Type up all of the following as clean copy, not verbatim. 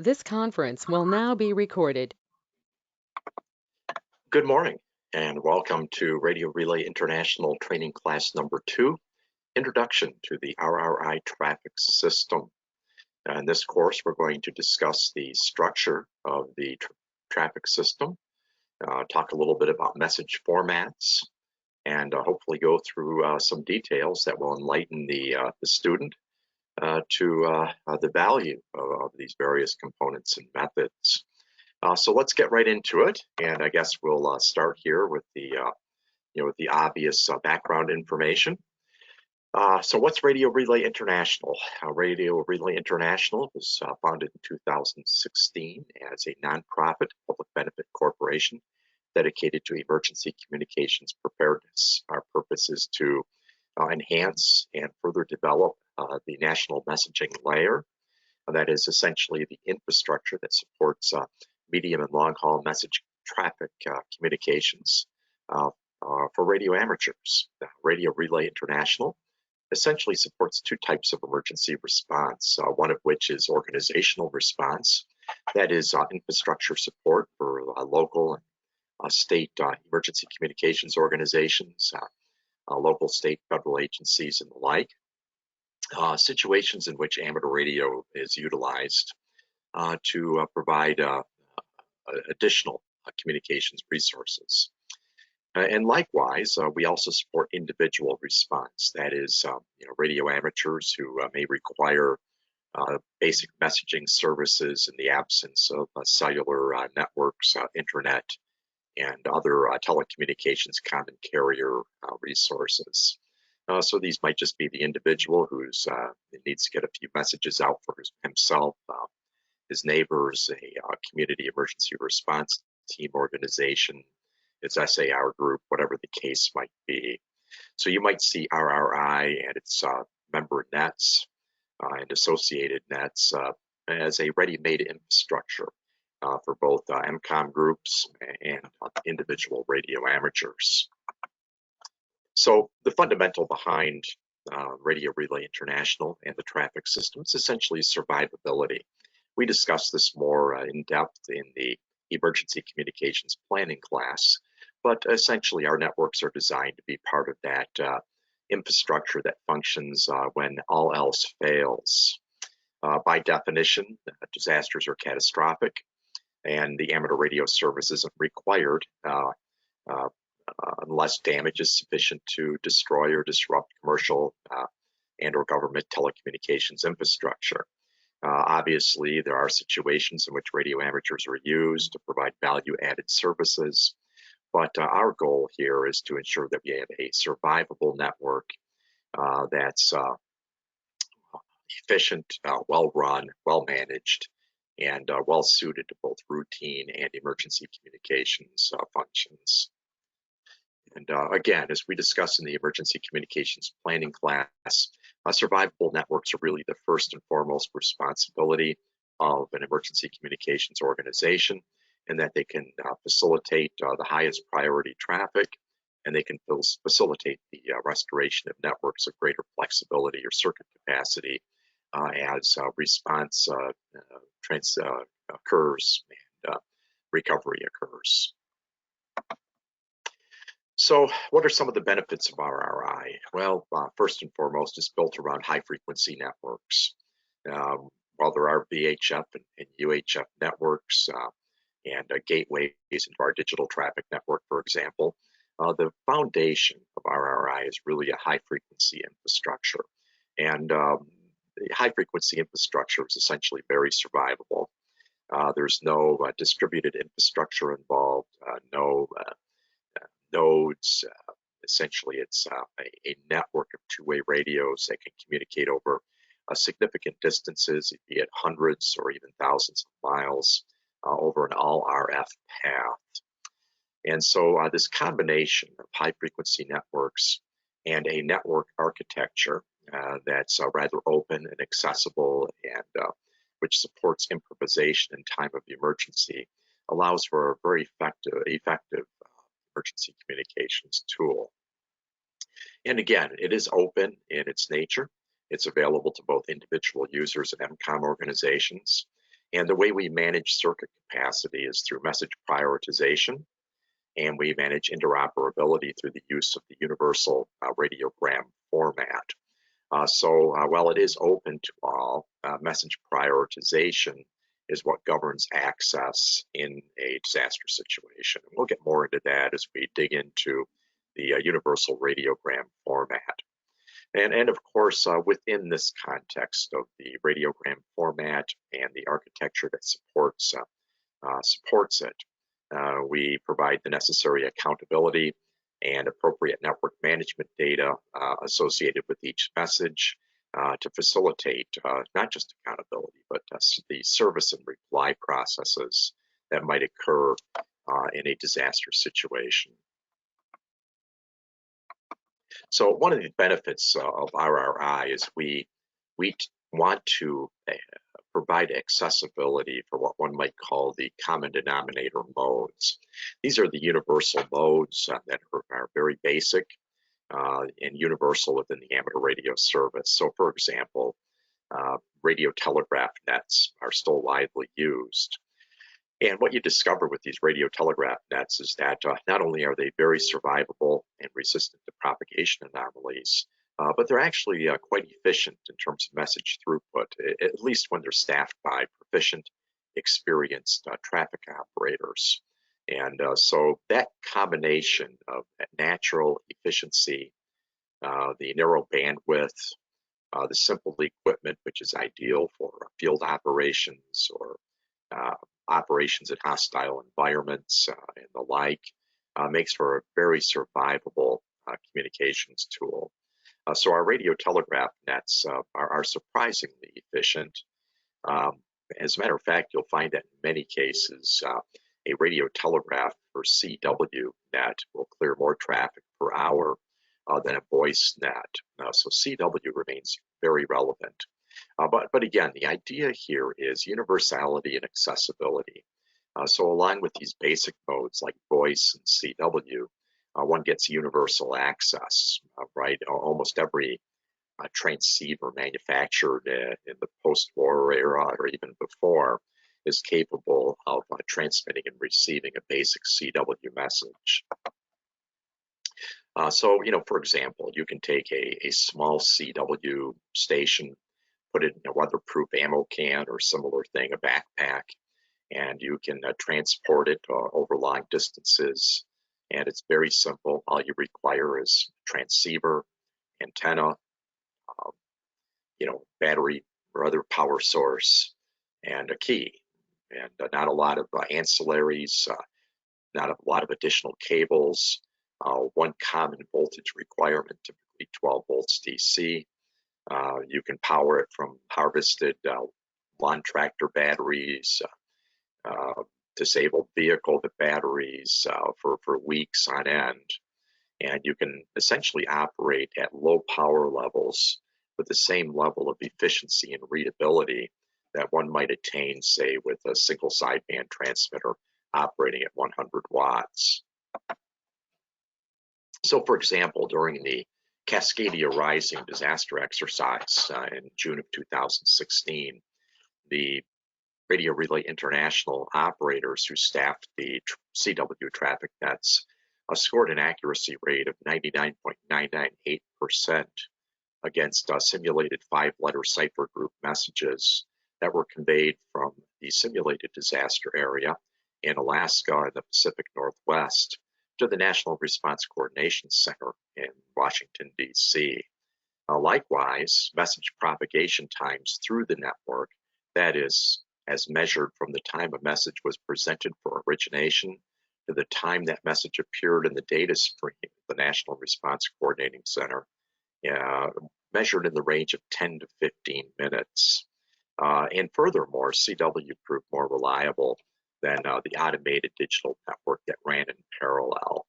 This conference will now be recorded. Good morning and welcome to Radio Relay International Training Class number 2, Introduction to the RRI Traffic System. In this course, we're going to discuss the structure of the traffic system, talk a little bit about message formats, and hopefully go through some details that will enlighten the student to the value of these various components and methods. So let's get right into it, and I guess we'll start here with the with the obvious background information. So what's Radio Relay International? Radio Relay International was founded in 2016 as a nonprofit public benefit corporation dedicated to emergency communications preparedness. Our purpose is to enhance and further develop the national messaging layer. That is essentially the infrastructure that supports medium and long-haul message traffic communications for radio amateurs. Radio Relay International essentially supports two types of emergency response, one of which is organizational response. That is infrastructure support for local and state emergency communications organizations, local, state, federal agencies, and the like. Situations in which amateur radio is utilized to provide additional communications resources. And likewise, we also support individual response. That is, radio amateurs who may require basic messaging services in the absence of cellular networks, internet, and other telecommunications common carrier resources. So these might just be the individual who's needs to get a few messages out for himself, his neighbors, a community emergency response team organization, its SAR group, whatever the case might be. So you might see RRI and its member nets and associated nets as a ready-made infrastructure for both MCOM groups and individual radio amateurs. So the fundamental behind Radio Relay International and the traffic system is essentially survivability. We discuss this more in depth in the emergency communications planning class, but essentially our networks are designed to be part of that infrastructure that functions when all else fails. By definition, disasters are catastrophic, and the amateur radio service isn't required unless damage is sufficient to destroy or disrupt commercial and or government telecommunications infrastructure. Obviously, there are situations in which radio amateurs are used to provide value-added services, but our goal here is to ensure that we have a survivable network that's efficient, well-run, well-managed, and well-suited to both routine and emergency communications functions. And again, as we discussed in the emergency communications planning class, survivable networks are really the first and foremost responsibility of an emergency communications organization, in that they can facilitate the highest priority traffic, and they can facilitate the restoration of networks of greater flexibility or circuit capacity as response occurs and recovery occurs. So what are some of the benefits of RRI? Well, first and foremost, it's built around high-frequency networks. While there are VHF and UHF networks and gateways into our digital traffic network, for example, the foundation of RRI is really a high-frequency infrastructure. And the high-frequency infrastructure is essentially very survivable. There's no distributed infrastructure involved, no nodes. Essentially, it's a network of two-way radios that can communicate over significant distances, be it hundreds or even thousands of miles, over an all RF path. And so this combination of high-frequency networks and a network architecture that's rather open and accessible, and which supports improvisation in time of emergency, allows for a very effective emergency communications tool. And again, it is open in its nature. It's available to both individual users and MCOM organizations. And the way we manage circuit capacity is through message prioritization, and we manage interoperability through the use of the universal radiogram format. While it is open to all, message prioritization is what governs access in a disaster situation. And we'll get more into that as we dig into the universal radiogram format. And of course, within this context of the radiogram format and the architecture that supports it, we provide the necessary accountability and appropriate network management data associated with each message to facilitate not just accountability, but the service and reply processes that might occur in a disaster situation. So one of the benefits of RRI is we want to provide accessibility for what one might call the common denominator modes. These are the universal modes that are very basic and universal within the amateur radio service. So for example, radio telegraph nets are still widely used. And what you discover with these radio telegraph nets is that not only are they very survivable and resistant to propagation anomalies, but they're actually quite efficient in terms of message throughput, at least when they're staffed by proficient, experienced traffic operators. And so that combination of natural efficiency, the narrow bandwidth, the simple equipment, which is ideal for field operations or operations in hostile environments and the like, makes for a very survivable communications tool. So our radio telegraph nets are surprisingly efficient. As a matter of fact, you'll find that in many cases, a radio telegraph or CW net will clear more traffic per hour than a voice net. So CW remains very relevant. But again, the idea here is universality and accessibility. So along with these basic modes like voice and CW, one gets universal access, right? Almost every transceiver manufactured in the post-war era or even before is capable of transmitting and receiving a basic CW message. For example, you can take a small CW station, put it in a weatherproof ammo can or similar thing, a backpack, and you can transport it over long distances. And it's very simple. All you require is transceiver, antenna, battery or other power source, and a key. And not a lot of ancillaries, not a lot of additional cables. One common voltage requirement, typically 12 volts DC. You can power it from harvested lawn tractor batteries, disabled vehicle batteries for weeks on end. And you can essentially operate at low power levels with the same level of efficiency and readability that one might attain, say, with a single sideband transmitter operating at 100 watts. So, for example, during the Cascadia Rising disaster exercise in June of 2016, the Radio Relay International operators who staffed the CW traffic nets scored an accuracy rate of 99.998% against simulated 5-letter cipher group messages that were conveyed from the simulated disaster area in Alaska and the Pacific Northwest to the National Response Coordination Center in Washington, D.C. Likewise, message propagation times through the network, that is, as measured from the time a message was presented for origination to the time that message appeared in the data stream at the National Response Coordinating Center, measured in the range of 10 to 15 minutes. And furthermore, CW proved more reliable than the automated digital network that ran in parallel,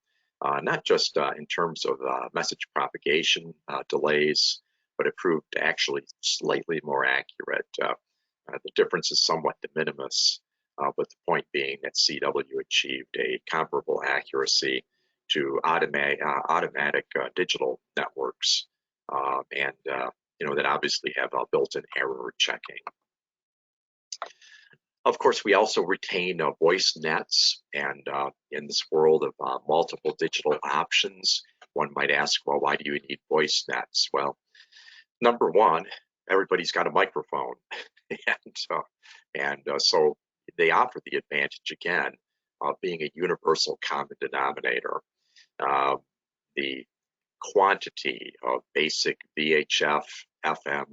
not just in terms of message propagation delays, but it proved actually slightly more accurate. The difference is somewhat de minimis, but the point being that CW achieved a comparable accuracy to automatic digital networks, and that obviously have built-in error checking. Of course, we also retain voice nets, and in this world of multiple digital options, one might ask, well, why do you need voice nets? Well, number one, everybody's got a microphone, and so they offer the advantage again of being a universal common denominator. Uh, the quantity of basic VHF, FM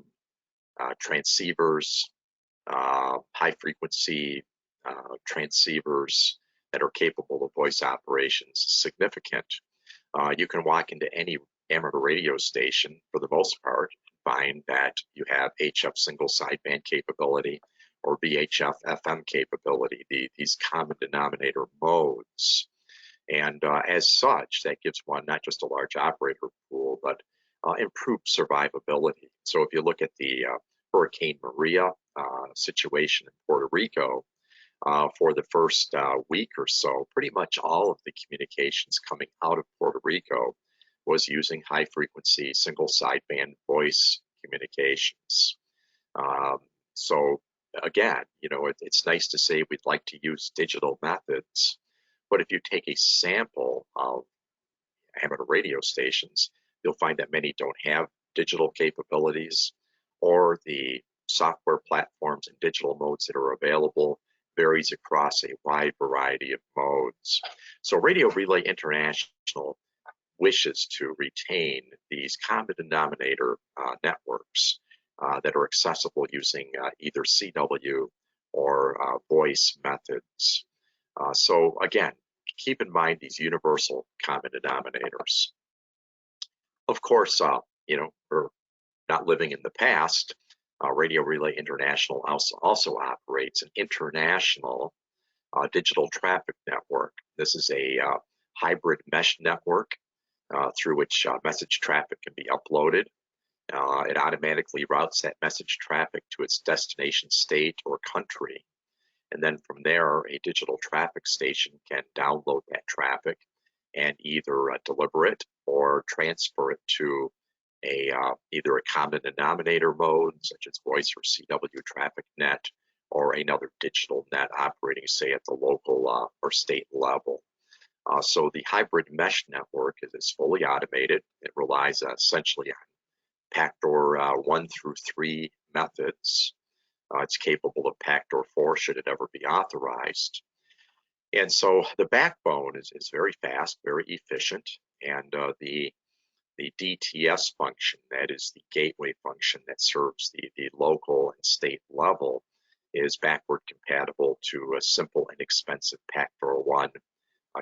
transceivers, high frequency transceivers that are capable of voice operations is significant. You can walk into any amateur radio station for the most part and find that you have HF single sideband capability or VHF FM capability, these common denominator modes. And as such, that gives one not just a large operator pool, but improved survivability. So if you look at the Hurricane Maria situation in Puerto Rico, for the first week or so, pretty much all of the communications coming out of Puerto Rico was using high frequency single sideband voice communications. So again, it's nice to say we'd like to use digital methods, but if you take a sample of amateur radio stations, you'll find that many don't have digital capabilities, or the software platforms and digital modes that are available varies across a wide variety of modes. So Radio Relay International wishes to retain these common denominator networks that are accessible using either CW or voice methods. So again, keep in mind these universal common denominators. Of course, we're not living in the past. Radio Relay International also operates an international digital traffic network. This is a hybrid mesh network through which message traffic can be uploaded. It automatically routes that message traffic to its destination state or country. And then from there, a digital traffic station can download that traffic and either deliver it or transfer it to either a common denominator mode, such as voice or CW traffic net, or another digital net operating, say, at the local or state level. So the hybrid mesh network is fully automated. It relies essentially on backdoor 1 through 3 methods. It's capable of backdoor 4 should it ever be authorized. And so the backbone is very fast, very efficient, and the DTS function, that is the gateway function that serves the local and state level, is backward compatible to a simple, inexpensive backdoor 1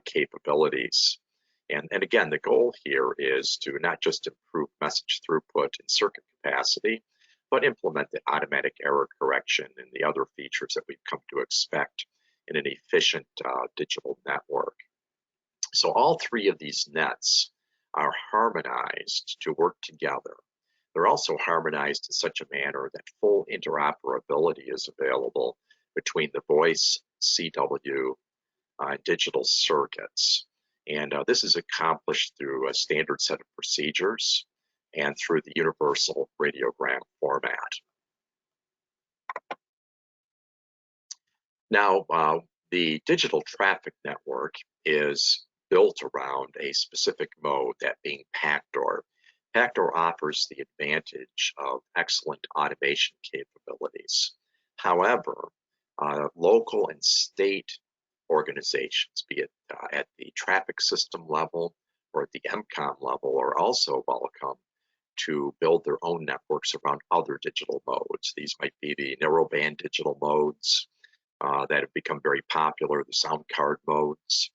capabilities. And again, the goal here is to not just improve message throughput and circuit capacity, but implement the automatic error correction and the other features that we've come to expect in an efficient digital network. So all 3 of these nets are harmonized to work together. They're also harmonized in such a manner that full interoperability is available between the voice, CW, digital circuits. And this is accomplished through a standard set of procedures and through the universal radiogram format. Now, the digital traffic network is built around a specific mode, that being backdoor. Backdoor offers the advantage of excellent automation capabilities. However, local and state organizations, be it at the traffic system level or at the MCOM level, are also welcome to build their own networks around other digital modes. These might be the narrowband digital modes that have become very popular, the sound card modes.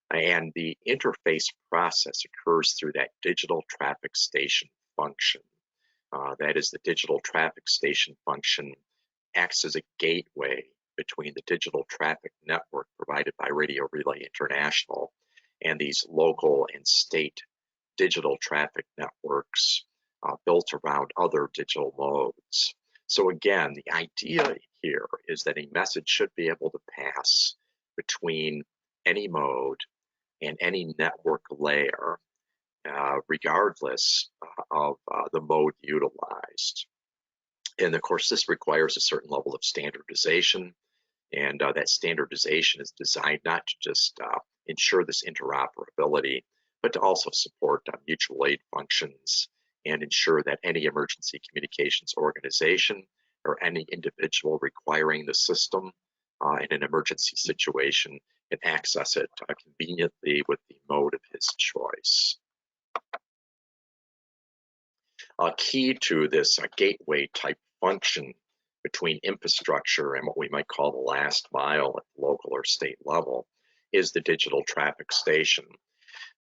And the interface process occurs through that digital traffic station function. That is, the digital traffic station function acts as a gateway between the digital traffic network provided by Radio Relay International and these local and state digital traffic networks built around other digital modes. So again, the idea here is that a message should be able to pass between any mode and any network layer, regardless of the mode utilized. And of course, this requires a certain level of standardization And that standardization is designed not to just ensure this interoperability, but to also support mutual aid functions and ensure that any emergency communications organization or any individual requiring the system in an emergency situation can access it conveniently with the mode of his choice. Key to this gateway type function between infrastructure and what we might call the last mile at the local or state level is the digital traffic station.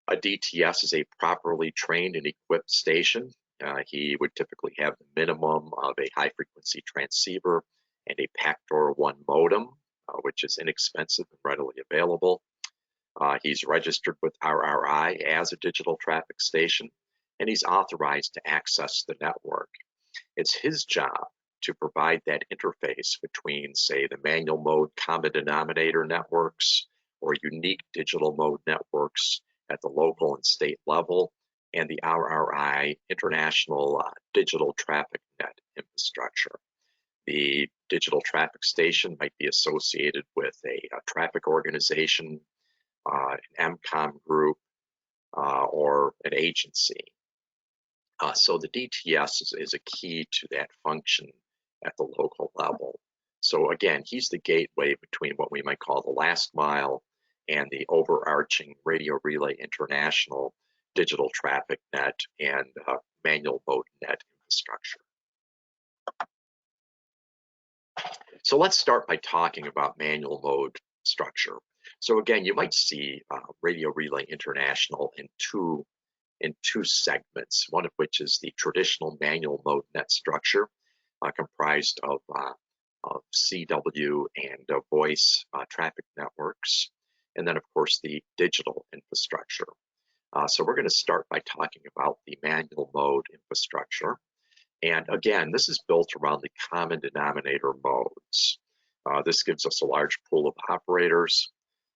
A DTS is a properly trained and equipped station. He would typically have the minimum of a high frequency transceiver and a Backdoor 1 modem, which is inexpensive and readily available. He's registered with RRI as a digital traffic station, and he's authorized to access the network. It's his job to provide that interface between, say, the manual mode common denominator networks or unique digital mode networks at the local and state level, and the RRI International Digital Traffic Net infrastructure. The digital traffic station might be associated with a traffic organization, an MCOM group, or an agency. So the DTS is a key to that function at the local level. So again, he's the gateway between what we might call the last mile and the overarching Radio Relay International digital traffic net and manual mode net infrastructure. So let's start by talking about manual mode structure. So again, you might see Radio Relay International in two segments, one of which is the traditional manual mode net structure, comprised of CW and voice traffic networks, and then of course the digital infrastructure. So we're going to start by talking about the manual mode infrastructure. And again, this is built around the common denominator modes. This gives us a large pool of operators.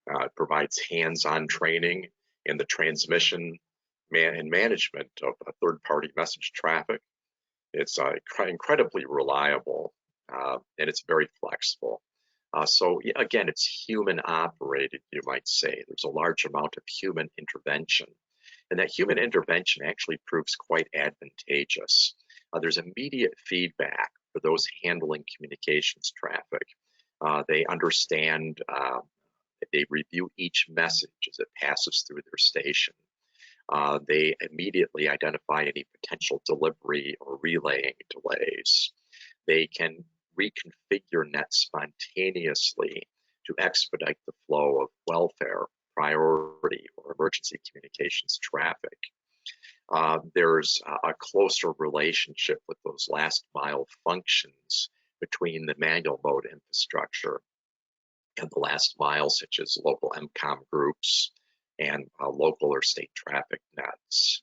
It provides hands-on training in the transmission and management of third-party message traffic. It's incredibly reliable, and it's very flexible. So again, it's human operated, you might say. There's a large amount of human intervention, and that human intervention actually proves quite advantageous. There's immediate feedback for those handling communications traffic. They understand, they review each message as it passes through their station. They immediately identify any potential delivery or relaying delays. They can reconfigure nets spontaneously to expedite the flow of welfare, priority, or emergency communications traffic. There's a closer relationship with those last mile functions between the manual mode infrastructure and the last mile, such as local MCOM groups and local or state traffic nets.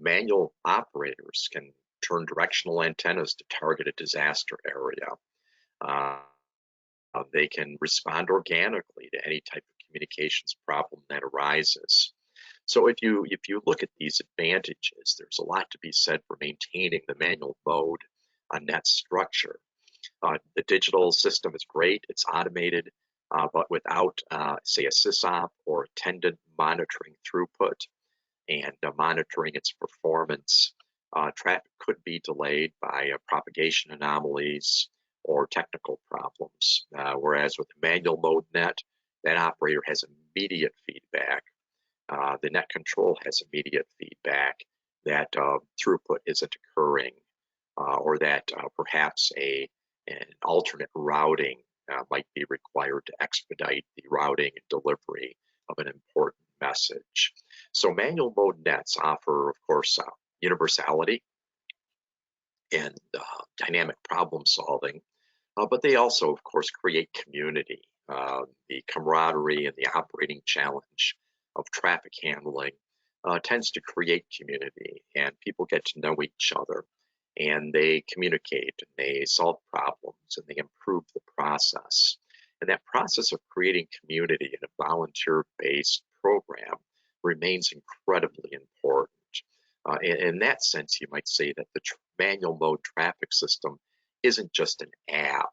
Manual operators can turn directional antennas to target a disaster area. They can respond organically to any type of communications problem that arises. So if you look at these advantages, there's a lot to be said for maintaining the manual mode net structure. The digital system is great, it's automated, but without, say, a sysop or attendant monitoring throughput and monitoring its performance, traffic could be delayed by propagation anomalies or technical problems. Whereas with the manual mode net, that operator has immediate feedback. The net control has immediate feedback that throughput isn't occurring, or that perhaps an alternate routing might be required to expedite the routing and delivery of an important message. So manual mode nets offer, of course, universality and dynamic problem solving, but they also, of course, create community. The camaraderie and the operating challenge of traffic handling tends to create community, and people get to know each other, and they communicate, and they solve problems, and they improve the process. And that process of creating community in a volunteer-based program remains incredibly important. In that sense, you might say that the manual mode traffic system isn't just an app,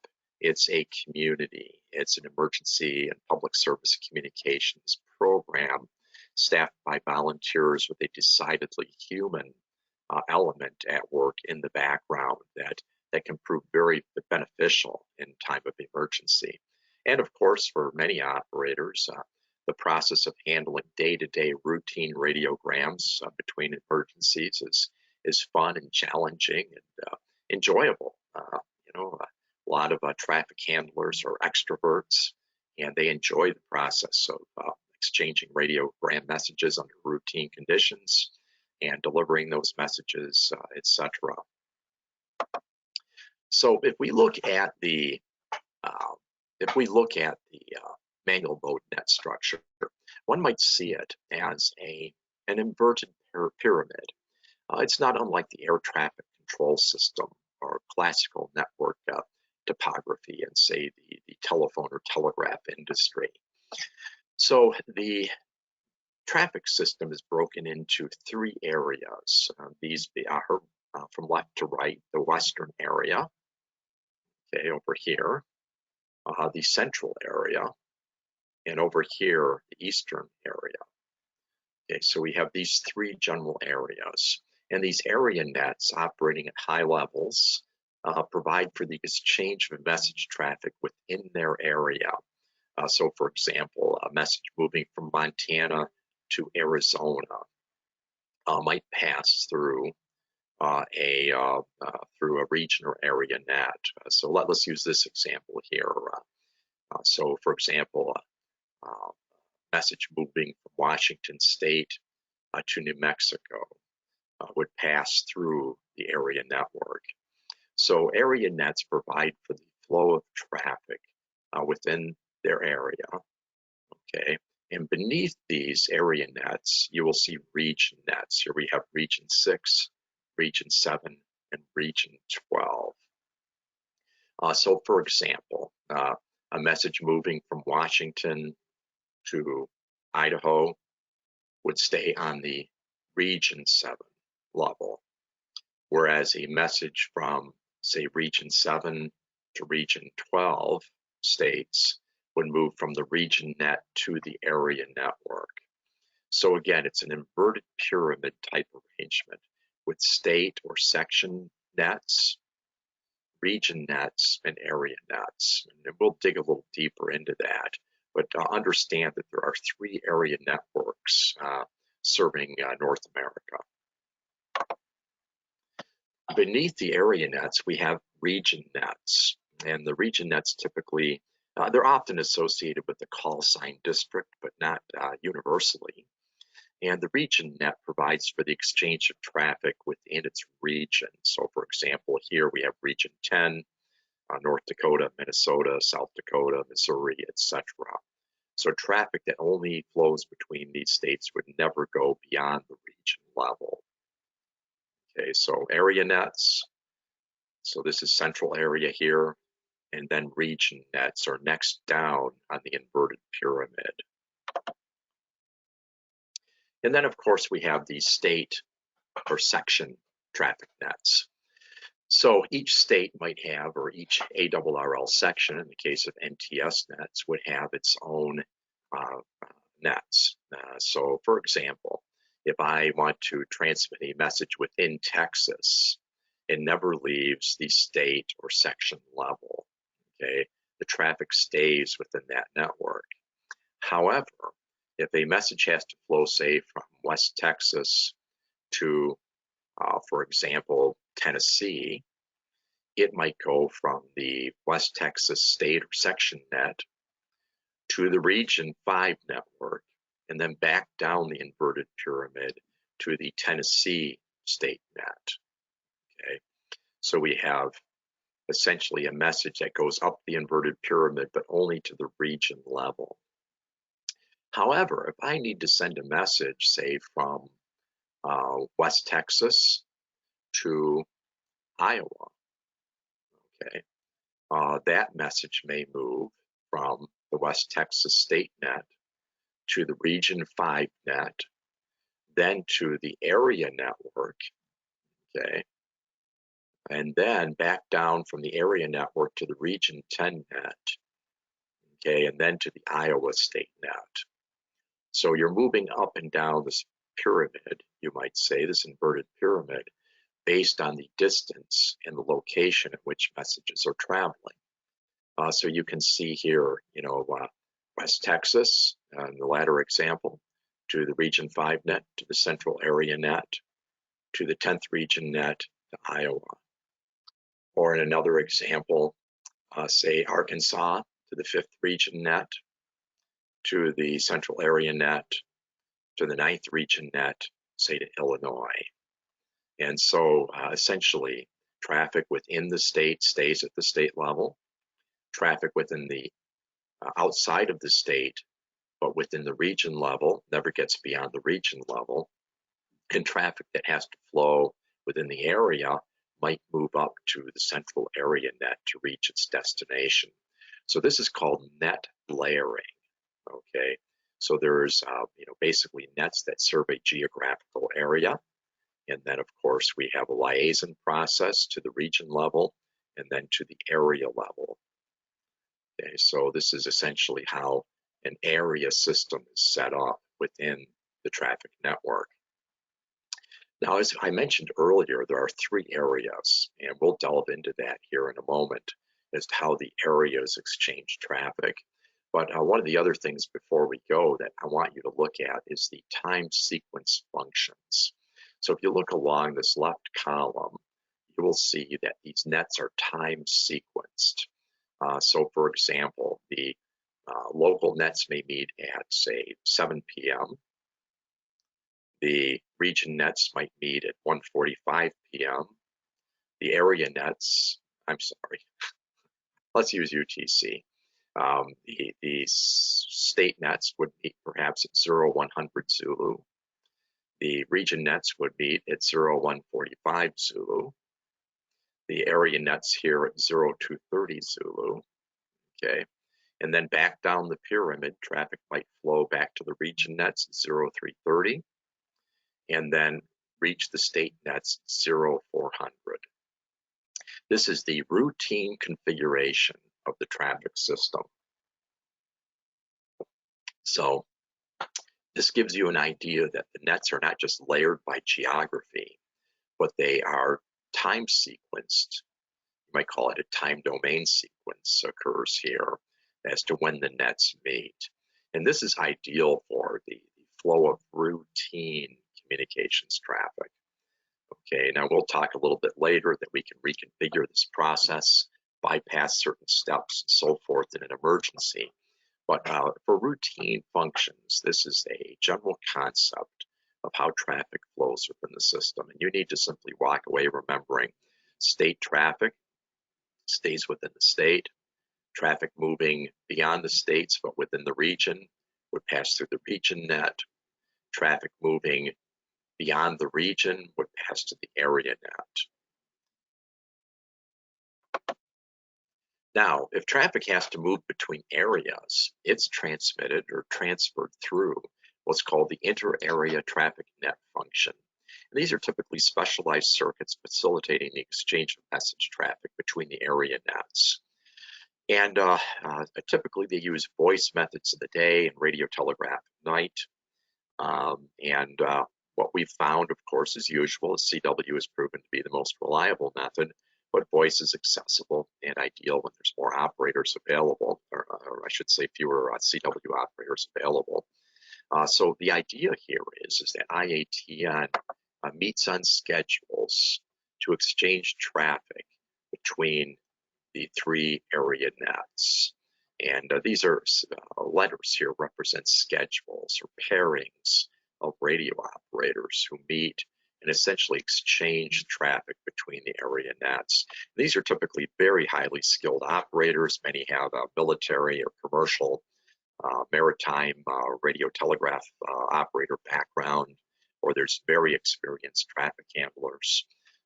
It's a community. It's an emergency and public service communications program staffed by volunteers with a decidedly human element at work in the background that can prove very beneficial in time of emergency. And of course, for many operators, the process of handling day-to-day routine radiograms between emergencies is fun and challenging and enjoyable. A lot of traffic handlers are extroverts, and they enjoy the process of exchanging radiogram messages under routine conditions and delivering those messages, etc. So if we look at the manual mode net structure, one might see it as an inverted pyramid. It's not unlike the air traffic control system or classical network topography in, say, the telephone or telegraph industry. So the traffic system is broken into three areas. These are from left to right: the western area, okay, over here, the central area, and over here, the eastern area. Okay, so we have these three general areas, and these area nets operating at high levels provide for the exchange of message traffic within their area. So, for example, a message moving from Montana to Arizona might pass through through a region or area net. So let's use this example here. So, for example, message moving from Washington State to New Mexico would pass through the area network. So area nets provide for the flow of traffic within their area, okay? And beneath these area nets, you will see region nets. Here we have region 6, region 7, and region 12. So for example, a message moving from Washington to Idaho would stay on the region 7 level, whereas a message from, say, region 7 to region 12 states would move from the region net to the area network. So again, it's an inverted pyramid type arrangement with state or section nets, region nets, and area nets. And we'll dig a little deeper into that, but understand that there are three area networks serving North America. Beneath the area nets, we have region nets, and the region nets typically, they're often associated with the call sign district, but not universally. And the region net provides for the exchange of traffic within its region. So for example, here we have region 10, North Dakota, Minnesota, South Dakota, Missouri, etc. So traffic that only flows between these states would never go beyond the region level. Okay, so area nets, so this is central area here, and then region nets are next down on the inverted pyramid. And then, of course, we have these state or section traffic nets. So each state might have, or each ARRL section, in the case of NTS nets, would have its own nets. So, for example, if I want to transmit a message within Texas, it never leaves the state or section level, okay? The traffic stays within that network. However, if a message has to flow, say, from West Texas to, for example, Tennessee, it might go from the West Texas state or section net to the region 5 network, and then back down the inverted pyramid to the Tennessee state net, okay? So we have essentially a message that goes up the inverted pyramid, but only to the region level. However, if I need to send a message, say, from West Texas to Iowa, okay, that message may move from the West Texas state net to the region 5 net, then to the area network, okay, and then back down from the area network to the region 10 net, okay, and then to the Iowa state net. So you're moving up and down this pyramid, you might say, this inverted pyramid, based on the distance and the location at which messages are traveling. So you can see here, West Texas, in the latter example, to the region 5 net, to the central area net, to the 10th region net, to Iowa. Or in another example, say Arkansas to the 5th region net, to the central area net, to the 9th region net, say to Illinois. And so essentially, traffic within the state stays at the state level. Traffic within the outside of the state, but within the region level, never gets beyond the region level. And traffic that has to flow within the area might move up to the central area net to reach its destination. So this is called net layering, okay? So there's, basically nets that serve a geographical area. And then, of course, we have a liaison process to the region level and then to the area level. Okay, so this is essentially how an area system is set up within the traffic network. Now, as I mentioned earlier, there are 3 areas, and we'll delve into that here in a moment as to how the areas exchange traffic. But one of the other things before we go that I want you to look at is the time sequence functions. So if you look along this left column, you will see that these nets are time sequenced. So for example, the local nets may meet at, say, 7 p.m. The region nets might meet at 1:45 p.m. The area nets, I'm sorry, let's use UTC. The state nets would meet perhaps at 0100 Zulu. The region nets would meet at 0145 Zulu. The area nets here at 0230 Zulu, okay? And then back down the pyramid, traffic might flow back to the region nets at 0330, and then reach the state nets at 0400. This is the routine configuration of the traffic system. So this gives you an idea that the nets are not just layered by geography, but they are time sequenced. You might call it a time domain sequence occurs here as to when the nets meet. And this is ideal for the flow of routine communications traffic. Okay, now we'll talk a little bit later that we can reconfigure this process, bypass certain steps and so forth in an emergency. But for routine functions, this is a general concept of how traffic flows within the system. And you need to simply walk away remembering state traffic stays within the state. Traffic moving beyond the states but within the region would pass through the region net. Traffic moving beyond the region would pass to the area net. Now, if traffic has to move between areas, it's transmitted or transferred through what's called the inter-area traffic net function. And these are typically specialized circuits facilitating the exchange of message traffic between the area nets. And typically they use voice methods of the day and radio telegraph at night. What we've found, of course, as usual, is CW has proven to be the most reliable method, but voice is accessible and ideal when there's more operators available, or I should say fewer CW operators available. So the idea here is that IATN meets on schedules to exchange traffic between the 3 area nets. And these are letters here represent schedules or pairings of radio operators who meet and essentially exchange traffic between the area nets. These are typically very highly skilled operators. Many have a military or commercial maritime radio telegraph operator background, or there's very experienced traffic handlers.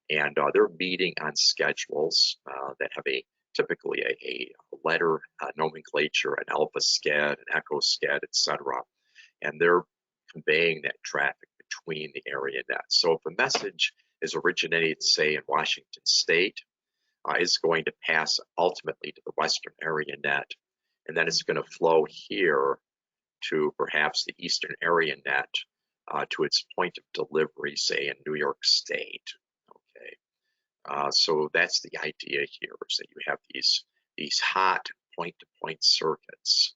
And they're meeting on schedules that have typically a letter nomenclature, an alpha sched, an echo sched, etc. And they're conveying that traffic between the area nets. So if a message is originated, say, in Washington State, is going to pass ultimately to the Western Area Net, and then it's going to flow here to perhaps the Eastern Area Net to its point of delivery, say, in New York State. Okay, so that's the idea here, is that you have these hot point-to-point circuits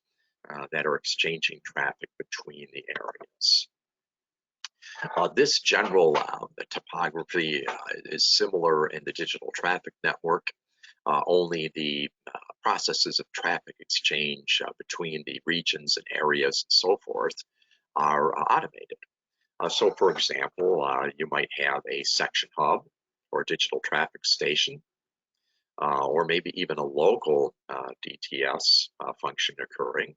that are exchanging traffic between the areas. This general the topography is similar in the digital traffic network, only the processes of traffic exchange between the regions and areas and so forth are automated. So for example, you might have a section hub or a digital traffic station, or maybe even a local DTS function occurring,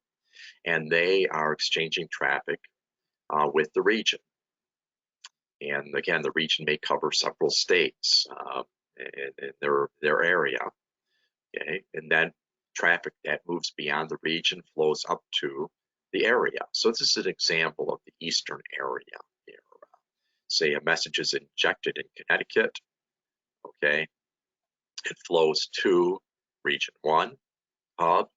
and they are exchanging traffic with the region. And again, the region may cover several states in their area. Okay, and then traffic that moves beyond the region flows up to the area. So this is an example of the Eastern area here. Say a message is injected in Connecticut. Okay, it flows to Region 1 hub.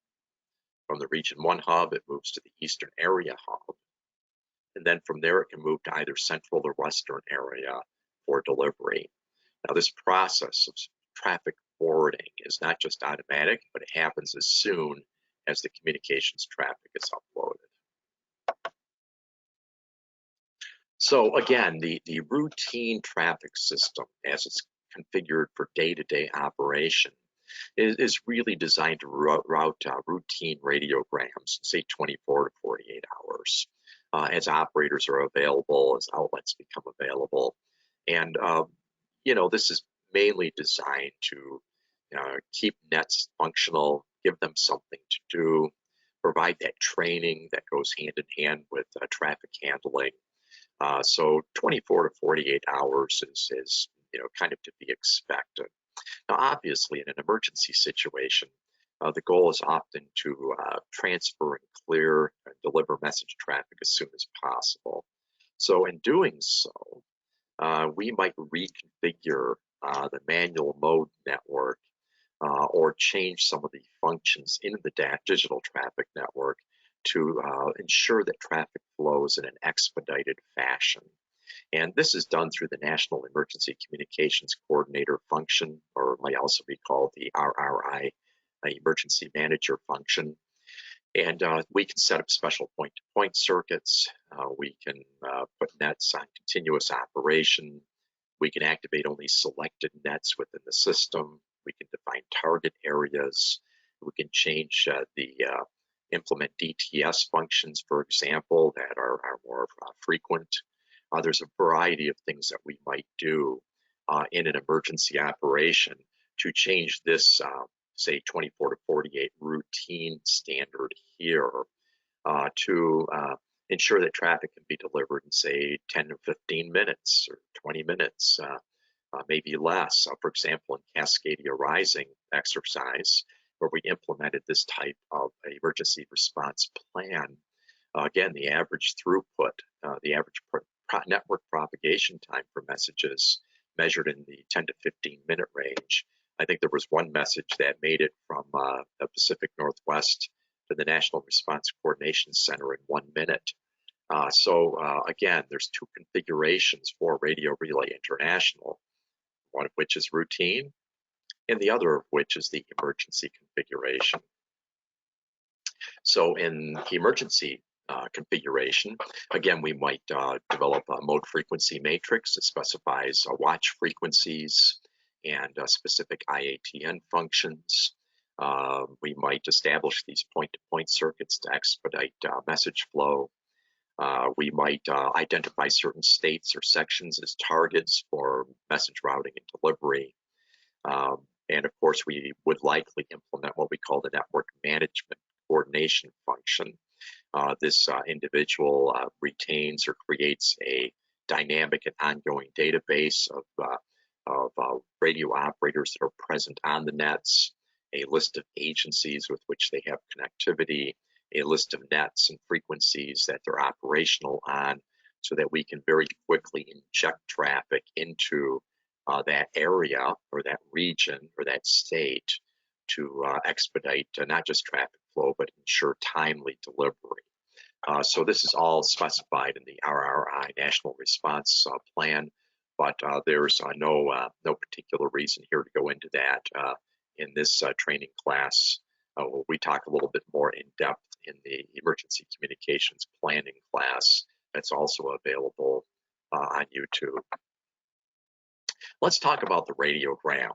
From the Region 1 hub, it moves to the Eastern area hub. And then from there, it can move to either Central or Western area for delivery. Now, this process of traffic forwarding is not just automatic, but it happens as soon as the communications traffic is uploaded. So again, the routine traffic system, as it's configured for day-to-day operation, is really designed to route routine radiograms, say 24 to 48 hours, as operators are available, as outlets become available. And, this is mainly designed to keep nets functional, give them something to do, provide that training that goes hand in hand with traffic handling. So 24 to 48 hours is kind of to be expected. Now, obviously, in an emergency situation, the goal is often to transfer and clear and deliver message traffic as soon as possible. So in doing so, we might reconfigure the manual mode network or change some of the functions in the digital traffic network to ensure that traffic flows in an expedited fashion. And this is done through the National Emergency Communications Coordinator function, or might also be called the RRI Emergency Manager function. And we can set up special point-to-point circuits. We can put nets on continuous operation. We can activate only selected nets within the system. We can define target areas. We can change implement DTS functions, for example, that are more frequent. There's a variety of things that we might do in an emergency operation to change this, say, 24 to 48 routine standard here to ensure that traffic can be delivered in, say, 10 to 15 minutes or 20 minutes, maybe less. For example, in Cascadia Rising exercise, where we implemented this type of emergency response plan, again, the average throughput, the average network propagation time for messages measured in the 10 to 15 minute range. I think there was one message that made it from the Pacific Northwest to the National Response Coordination Center in 1 minute. So again, there's two configurations for Radio Relay International, one of which is routine, and the other of which is the emergency configuration. So in the emergency configuration, again, we might develop a mode frequency matrix that specifies watch frequencies and specific IATN functions. We might establish these point-to-point circuits to expedite message flow. We might identify certain states or sections as targets for message routing and delivery. And of course, we would likely implement what we call the network management coordination function. This individual retains or creates a dynamic and ongoing database of radio operators that are present on the nets, a list of agencies with which they have connectivity, a list of nets and frequencies that they're operational on, so that we can very quickly inject traffic into that area or that region or that state to expedite not just traffic flow, but ensure timely delivery. So this is all specified in the RRI National Response Plan, but there's no particular reason here to go into that in this training class. We talk a little bit more in depth in the Emergency Communications Planning class that's also available on YouTube. Let's talk about the radiogram.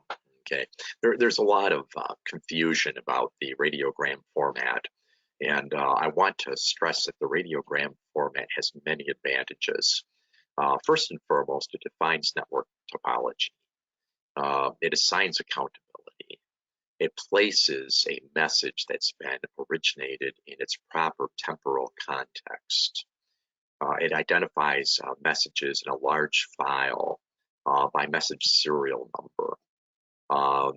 Okay, there's a lot of confusion about the radiogram format, and I want to stress that the radiogram format has many advantages. First and foremost, it defines network topology. It assigns accountability. It places a message that's been originated in its proper temporal context. It identifies messages in a large file by message serial number.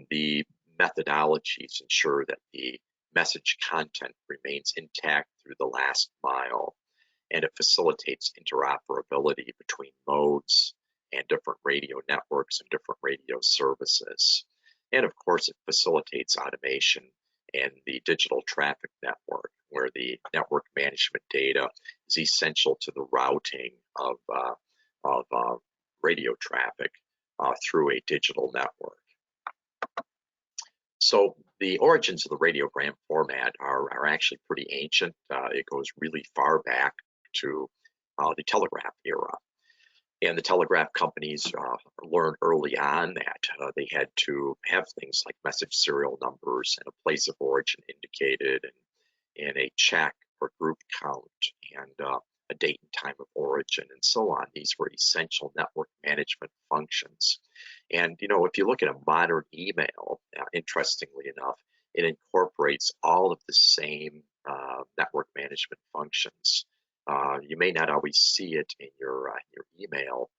The methodologies ensure that the message content remains intact through the last mile, and it facilitates interoperability between modes and different radio networks and different radio services. And of course, it facilitates automation and the digital traffic network, where the network management data is essential to the routing of radio traffic through a digital network. So the origins of the radiogram format are actually pretty ancient. It goes really far back to the telegraph era. And the telegraph companies learned early on that they had to have things like message serial numbers and a place of origin indicated, and a check or group count, and a date and time of origin, and so on. These were essential network management functions. And, you know, if you look at a modern email, interestingly enough, it incorporates all of the same network management functions. You may not always see it in your email,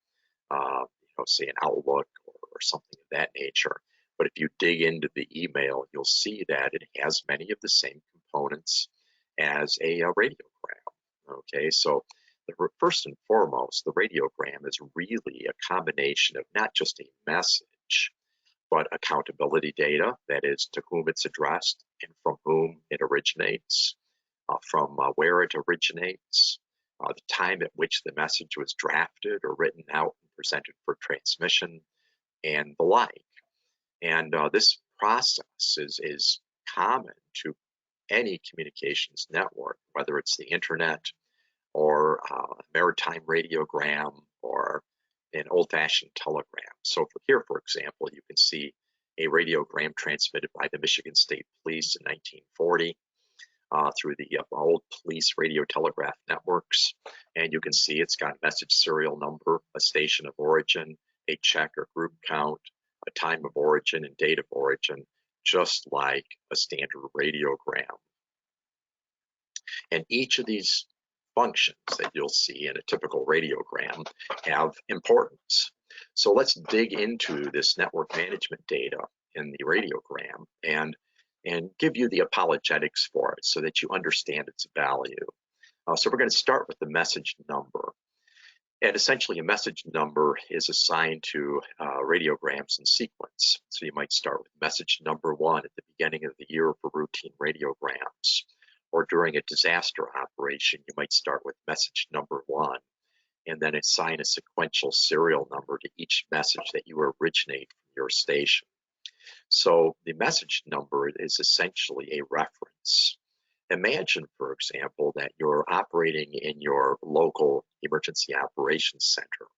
say an Outlook or something of that nature. But if you dig into the email, you'll see that it has many of the same components as a radiogram. Okay, so first and foremost, the radiogram is really a combination of not just a message, but accountability data, that is, to whom it's addressed and from whom it originates, from where it originates, the time at which the message was drafted or written out and presented for transmission, and the like. And this process is common to any communications network, whether it's the internet or a maritime radiogram or an old-fashioned telegram. So here, for example, you can see a radiogram transmitted by the Michigan State Police in 1940 through the old police radio telegraph networks. And you can see it's got message serial number, a station of origin, a check or group count, a time of origin and date of origin, just like a standard radiogram. And each of these functions that you'll see in a typical radiogram have importance. So let's dig into this network management data in the radiogram and give you the apologetics for it so that you understand its value. So we're going to start with the message number. And essentially, a message number is assigned to radiograms in sequence. So you might start with message number 1 at the beginning of the year for routine radiograms. Or during a disaster operation, you might start with message number 1 and then assign a sequential serial number to each message that you originate from your station. So the message number is essentially a reference. Imagine, for example, that you're operating in your local emergency operations center,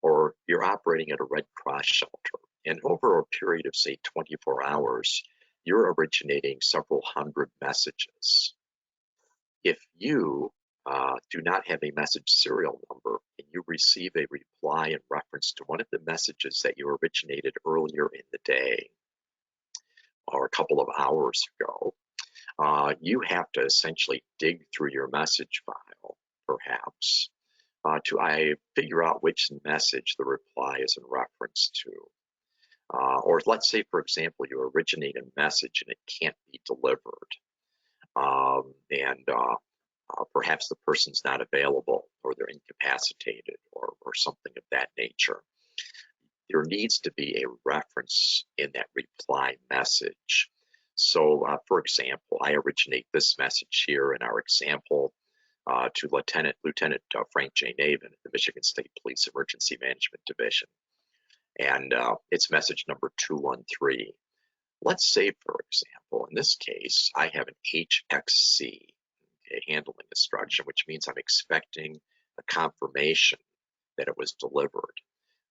or you're operating at a Red Cross shelter, and over a period of, say, 24 hours, you're originating several hundred messages. If you do not have a message serial number and you receive a reply in reference to one of the messages that you originated earlier in the day or a couple of hours ago, you have to essentially dig through your message file, perhaps, to figure out which message the reply is in reference to. Or let's say, for example, you originate a message and it can't be delivered. Perhaps the person's not available, or they're incapacitated, or something of that nature. there needs to be a reference in that reply message. So, for example, I originate this message here in our example to Lieutenant Frank J. Navin at the Michigan State Police Emergency Management Division. And it's message number 213. Let's say, for example, in this case, I have an HXC handling instruction, which means I'm expecting a confirmation that it was delivered.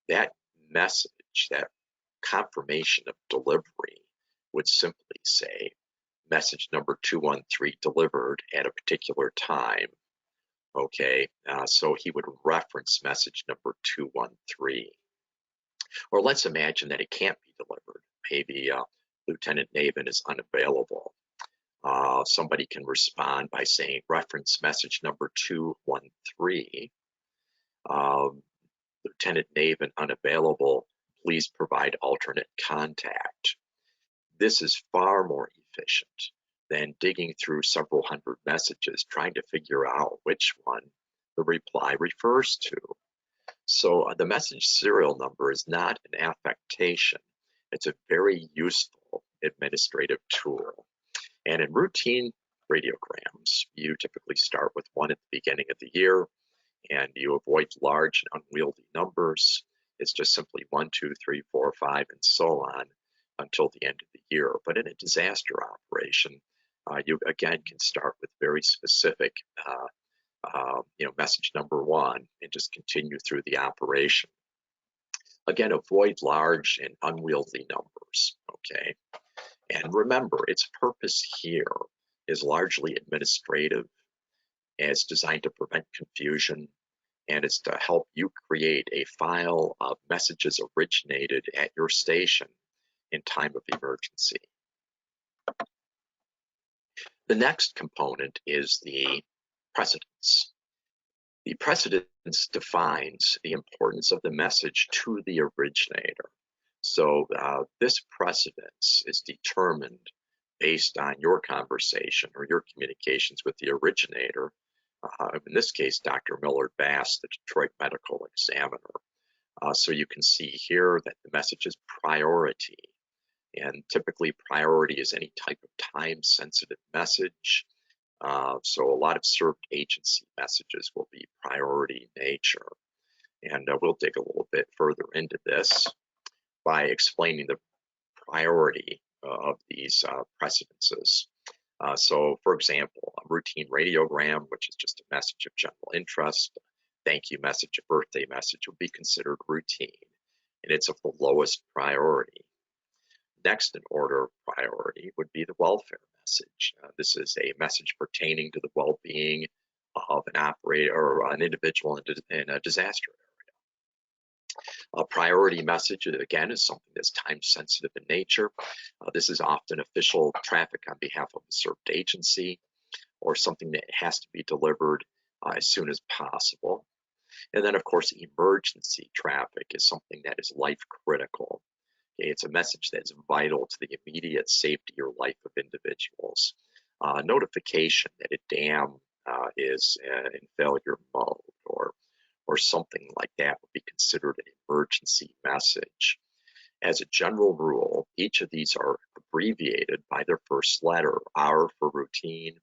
That message, that confirmation of delivery, would simply say message number 213 delivered at a particular time. Okay, so he would reference message number 213. Or let's imagine that it can't be delivered. Maybe Lieutenant Navin is unavailable. Somebody can respond by saying reference message number 213. Lieutenant Navin unavailable, please provide alternate contact. This is far more efficient than digging through several hundred messages trying to figure out which one the reply refers to. So the message serial number is not an affectation. It's a very useful administrative tool. And in routine radiograms, you typically start with one at the beginning of the year, and you avoid large and unwieldy numbers. It's just simply 1, 2, 3, 4, 5, and so on until the end of the year. But in a disaster operation, you again can start with very specific message number 1 and just continue through the operation. Again, avoid large and unwieldy numbers, okay? And remember, its purpose here is largely administrative, and it's designed to prevent confusion, and it's to help you create a file of messages originated at your station in time of emergency. The next component is the precedence. The precedence defines the importance of the message to the originator. So this precedence is determined based on your conversation or your communications with the originator, in this case, Dr. Millard Bass, the Detroit Medical Examiner. So you can see here that the message is priority. And typically priority is any type of time-sensitive message. So a lot of served agency messages will be priority nature. And we'll dig a little bit further into this by explaining the priority of these precedences. So for example, a routine radiogram, which is just a message of general interest, thank you message, a birthday message would be considered routine, and it's of the lowest priority. Next in order of priority would be the welfare message. This is a message pertaining to the well-being of an operator or an individual in a disaster area. A priority message, again, is something that's time-sensitive in nature. This is often official traffic on behalf of a served agency or something that has to be delivered as soon as possible. And then, of course, emergency traffic is something that is life-critical. It's a message that's vital to the immediate safety or life of individuals. Notification that a dam is in failure mode or something like that would be considered an emergency message. As a general rule, each of these are abbreviated by their first letter, R for routine,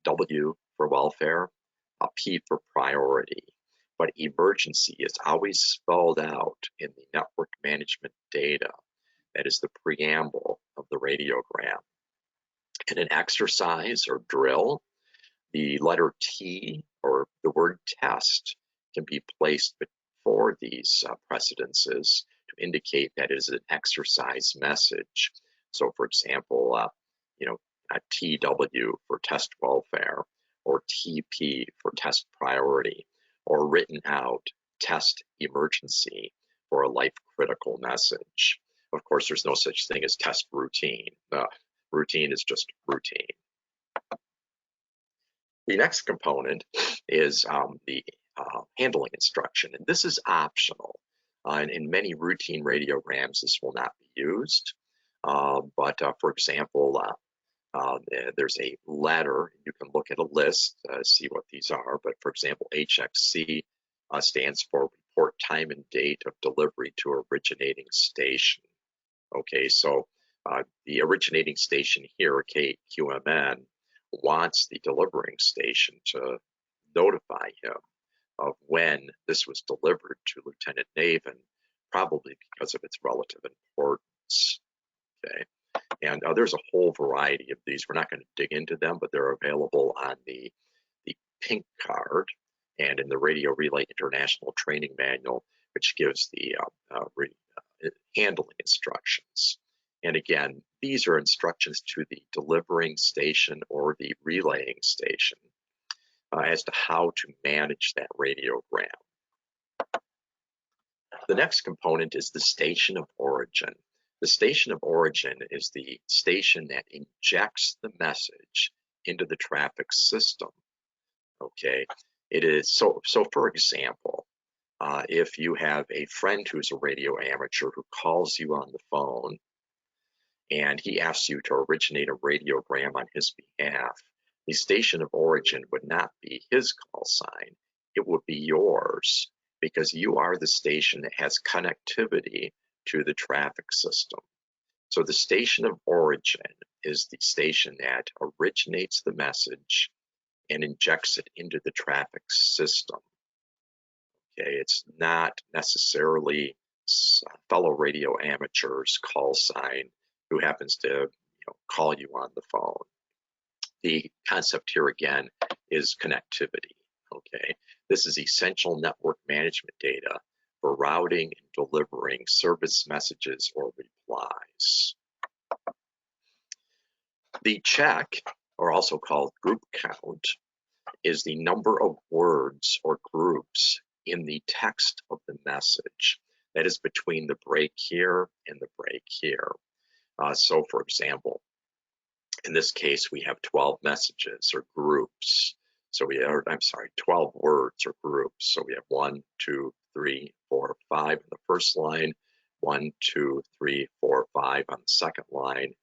W for welfare, P for priority. But emergency is always spelled out in the network management data. That is the preamble of the radiogram. In an exercise or drill, the letter T or the word test can be placed before these precedences to indicate that it is an exercise message. So for example, a TW for test welfare, or TP for test priority, or written out test emergency for a life critical message. Of course, there's no such thing as test routine. Routine is just routine. The next component is the handling instruction, and this is optional. And in many routine radiograms, this will not be used. But for example, there's a letter. You can look at a list, see what these are. But for example, HXC stands for report time and date of delivery to originating station. Okay, so the originating station here, KQMN, wants the delivering station to notify him of when this was delivered to Lieutenant Navin, probably because of its relative importance. Okay, and there's a whole variety of these. We're not going to dig into them, but they're available on the pink card and in the Radio Relay International Training Manual, which gives the handling instructions. And again, these are instructions to the delivering station or the relaying station as to how to manage that radiogram. The next component is the station of origin. The station of origin is the station that injects the message into the traffic system. Okay, it is so for example, if you have a friend who's a radio amateur who calls you on the phone and he asks you to originate a radiogram on his behalf, the station of origin would not be his call sign, it would be yours, because you are the station that has connectivity to the traffic system. So the station of origin is the station that originates the message and injects it into the traffic system. Okay, it's not necessarily fellow radio amateur's call sign who happens to call you on the phone. The concept here again is connectivity. Okay, this is essential network management data for routing and delivering service messages or replies. The check, or also called group count, is the number of words or groups in the text of the message. That is between the break here and the break here. So for example, in this case, we have 12 messages or groups. So we are, 12 words or groups. So we have 1, 2, 3, 4, 5 in the first line, 1, 2, 3, 4, 5 on the second line,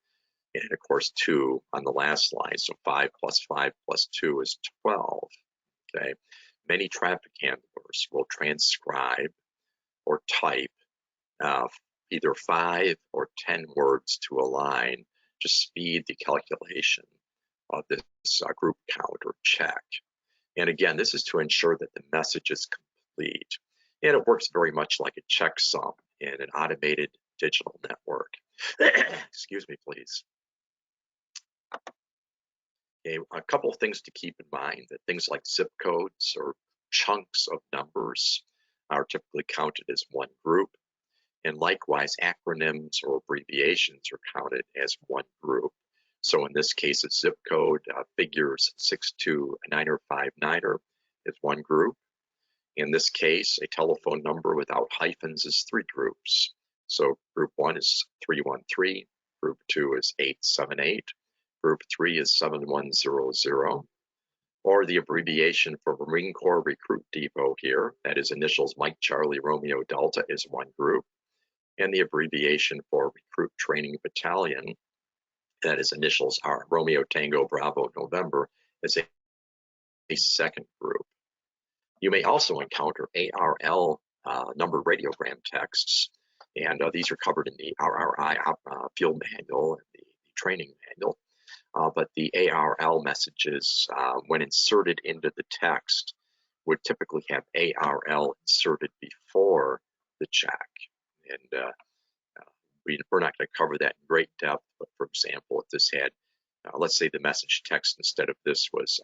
and of course 2 on the last line. So 5 plus 5 plus 2 is 12. Okay. Many traffic handlers will transcribe or type either 5 or 10 words to a line to speed the calculation of this group count or check. And again, this is to ensure that the message is complete. And it works very much like a checksum in an automated digital network. Excuse me, please. Okay, a couple of things to keep in mind, that things like zip codes or chunks of numbers are typically counted as one group. And likewise, acronyms or abbreviations are counted as one group. So in this case, a zip code, figures 629059 is one group. In this case, a telephone number without hyphens is 3 groups. So group 1 is 313, group 2 is 878, group 3 is 7100, or the abbreviation for Marine Corps Recruit Depot here, that is initials Mike Charlie Romeo Delta, is one group. And the abbreviation for Recruit Training Battalion, that is initials are Romeo Tango Bravo November, is a second group. You may also encounter ARL numbered radiogram texts, and these are covered in the RRI field manual and the training manual. But the ARL messages, when inserted into the text, would typically have ARL inserted before the check. And we're not going to cover that in great depth, but for example, if this had, let's say the message text instead of this was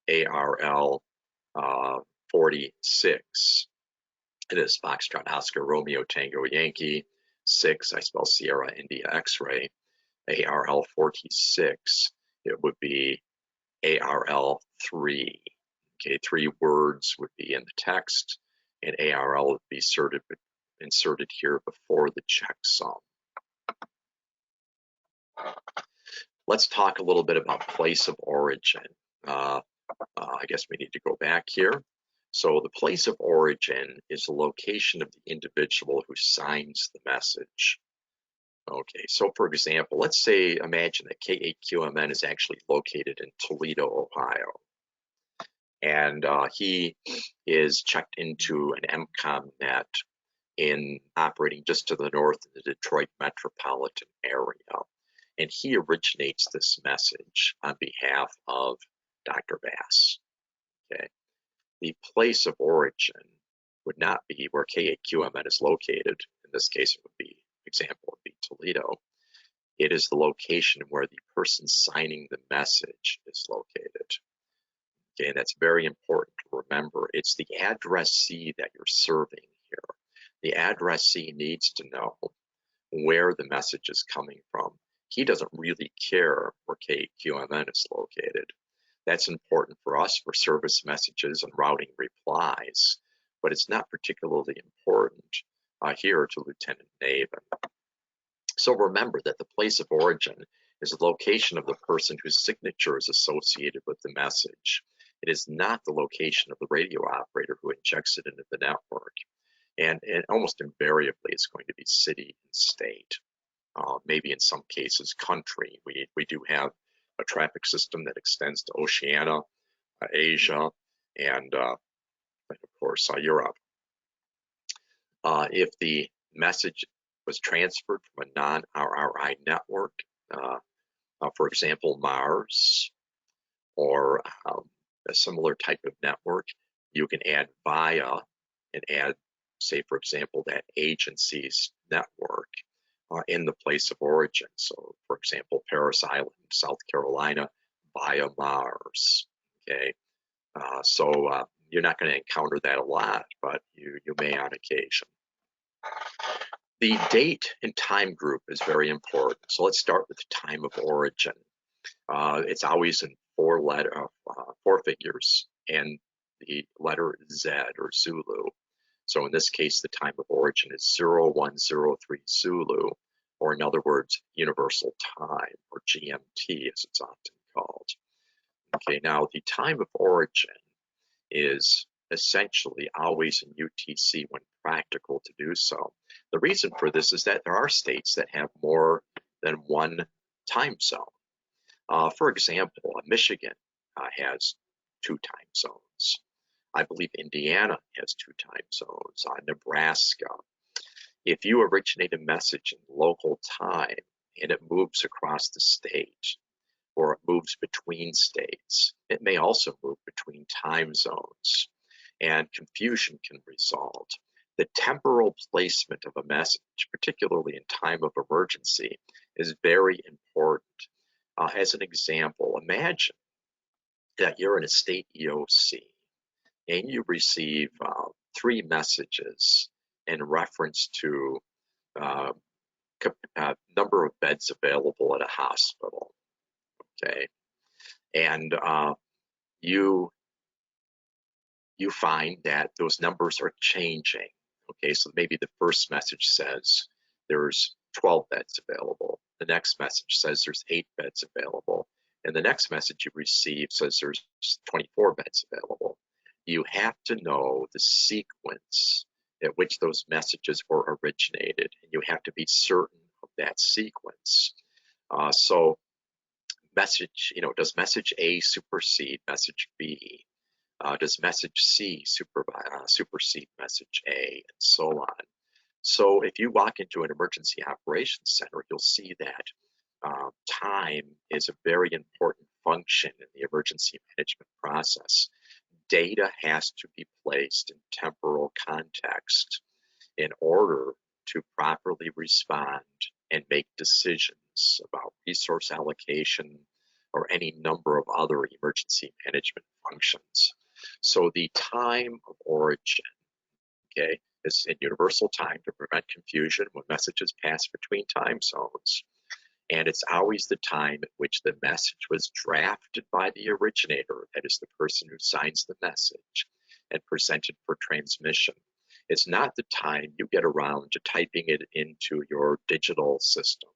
ARL 46, it is Foxtrot Oscar Romeo Tango Yankee 6, I spell Sierra India X-ray, ARL 46, it would be ARL 3. Okay, 3 words would be in the text, and ARL would be inserted here before the checksum. Let's talk a little bit about place of origin. I guess we need to go back here. So the place of origin is the location of the individual who signs the message. Okay, so for example, let's say, imagine that K8QMN is actually located in Toledo, Ohio. and he is checked into an MCOM net in operating just to the north of the Detroit metropolitan area. And he originates this message on behalf of Dr. Bass. Okay. The place of origin would not be where KAQMN is located. In this case, it would be, example would be Toledo. It is the location where the person signing the message is located. Okay, and that's very important to remember. It's the addressee that you're serving here. The addressee needs to know where the message is coming from. He doesn't really care where KQMN is located. That's important for us for service messages and routing replies, but it's not particularly important here to Lieutenant Naven. So remember that the place of origin is the location of the person whose signature is associated with the message. It is not the location of the radio operator who injects it into the network. And almost invariably, it's going to be city and state. Maybe in some cases, country. We do have a traffic system that extends to Oceania, Asia, and of course, Europe. If the message was transferred from a non-RRI network, for example, Mars, or a similar type of network, you can add via and add, say, for example, that agency's network in the place of origin. So, for example, Paris Island, South Carolina, via Mars. Okay, so you're not going to encounter that a lot, but you may on occasion. The date and time group is very important. So let's start with the time of origin. It's always in four figures and the letter Z or Zulu. So in this case, the time of origin is 0103 Zulu, or in other words, Universal Time, or GMT as it's often called. Okay, now the time of origin is essentially always in UTC when practical to do so. The reason for this is that there are states that have more than one time zone. For example, Michigan has 2 time zones. I believe Indiana has 2 time zones. Nebraska. If you originate a message in local time and it moves across the state, or it moves between states, it may also move between time zones, and confusion can result. The temporal placement of a message, particularly in time of emergency, is very important. As an example, imagine that you're in a state EOC and you receive 3 messages in reference to number of beds available at a hospital. Okay, and you find that those numbers are changing. Okay, so maybe the first message says there's 12 beds available. The next message says there's 8 beds available. And the next message you receive says there's 24 beds available. You have to know the sequence at which those messages were originated, and you have to be certain of that sequence. So message, does message A supersede message B? Does message C supersede message A, and so on? So if you walk into an emergency operations center, you'll see that time is a very important function in the emergency management process. Data has to be placed in temporal context in order to properly respond and make decisions about resource allocation or any number of other emergency management functions. So the time of origin, okay, is in universal time to prevent confusion when messages pass between time zones. And it's always the time at which the message was drafted by the originator, that is the person who signs the message, and presented for transmission. It's not the time you get around to typing it into your digital system.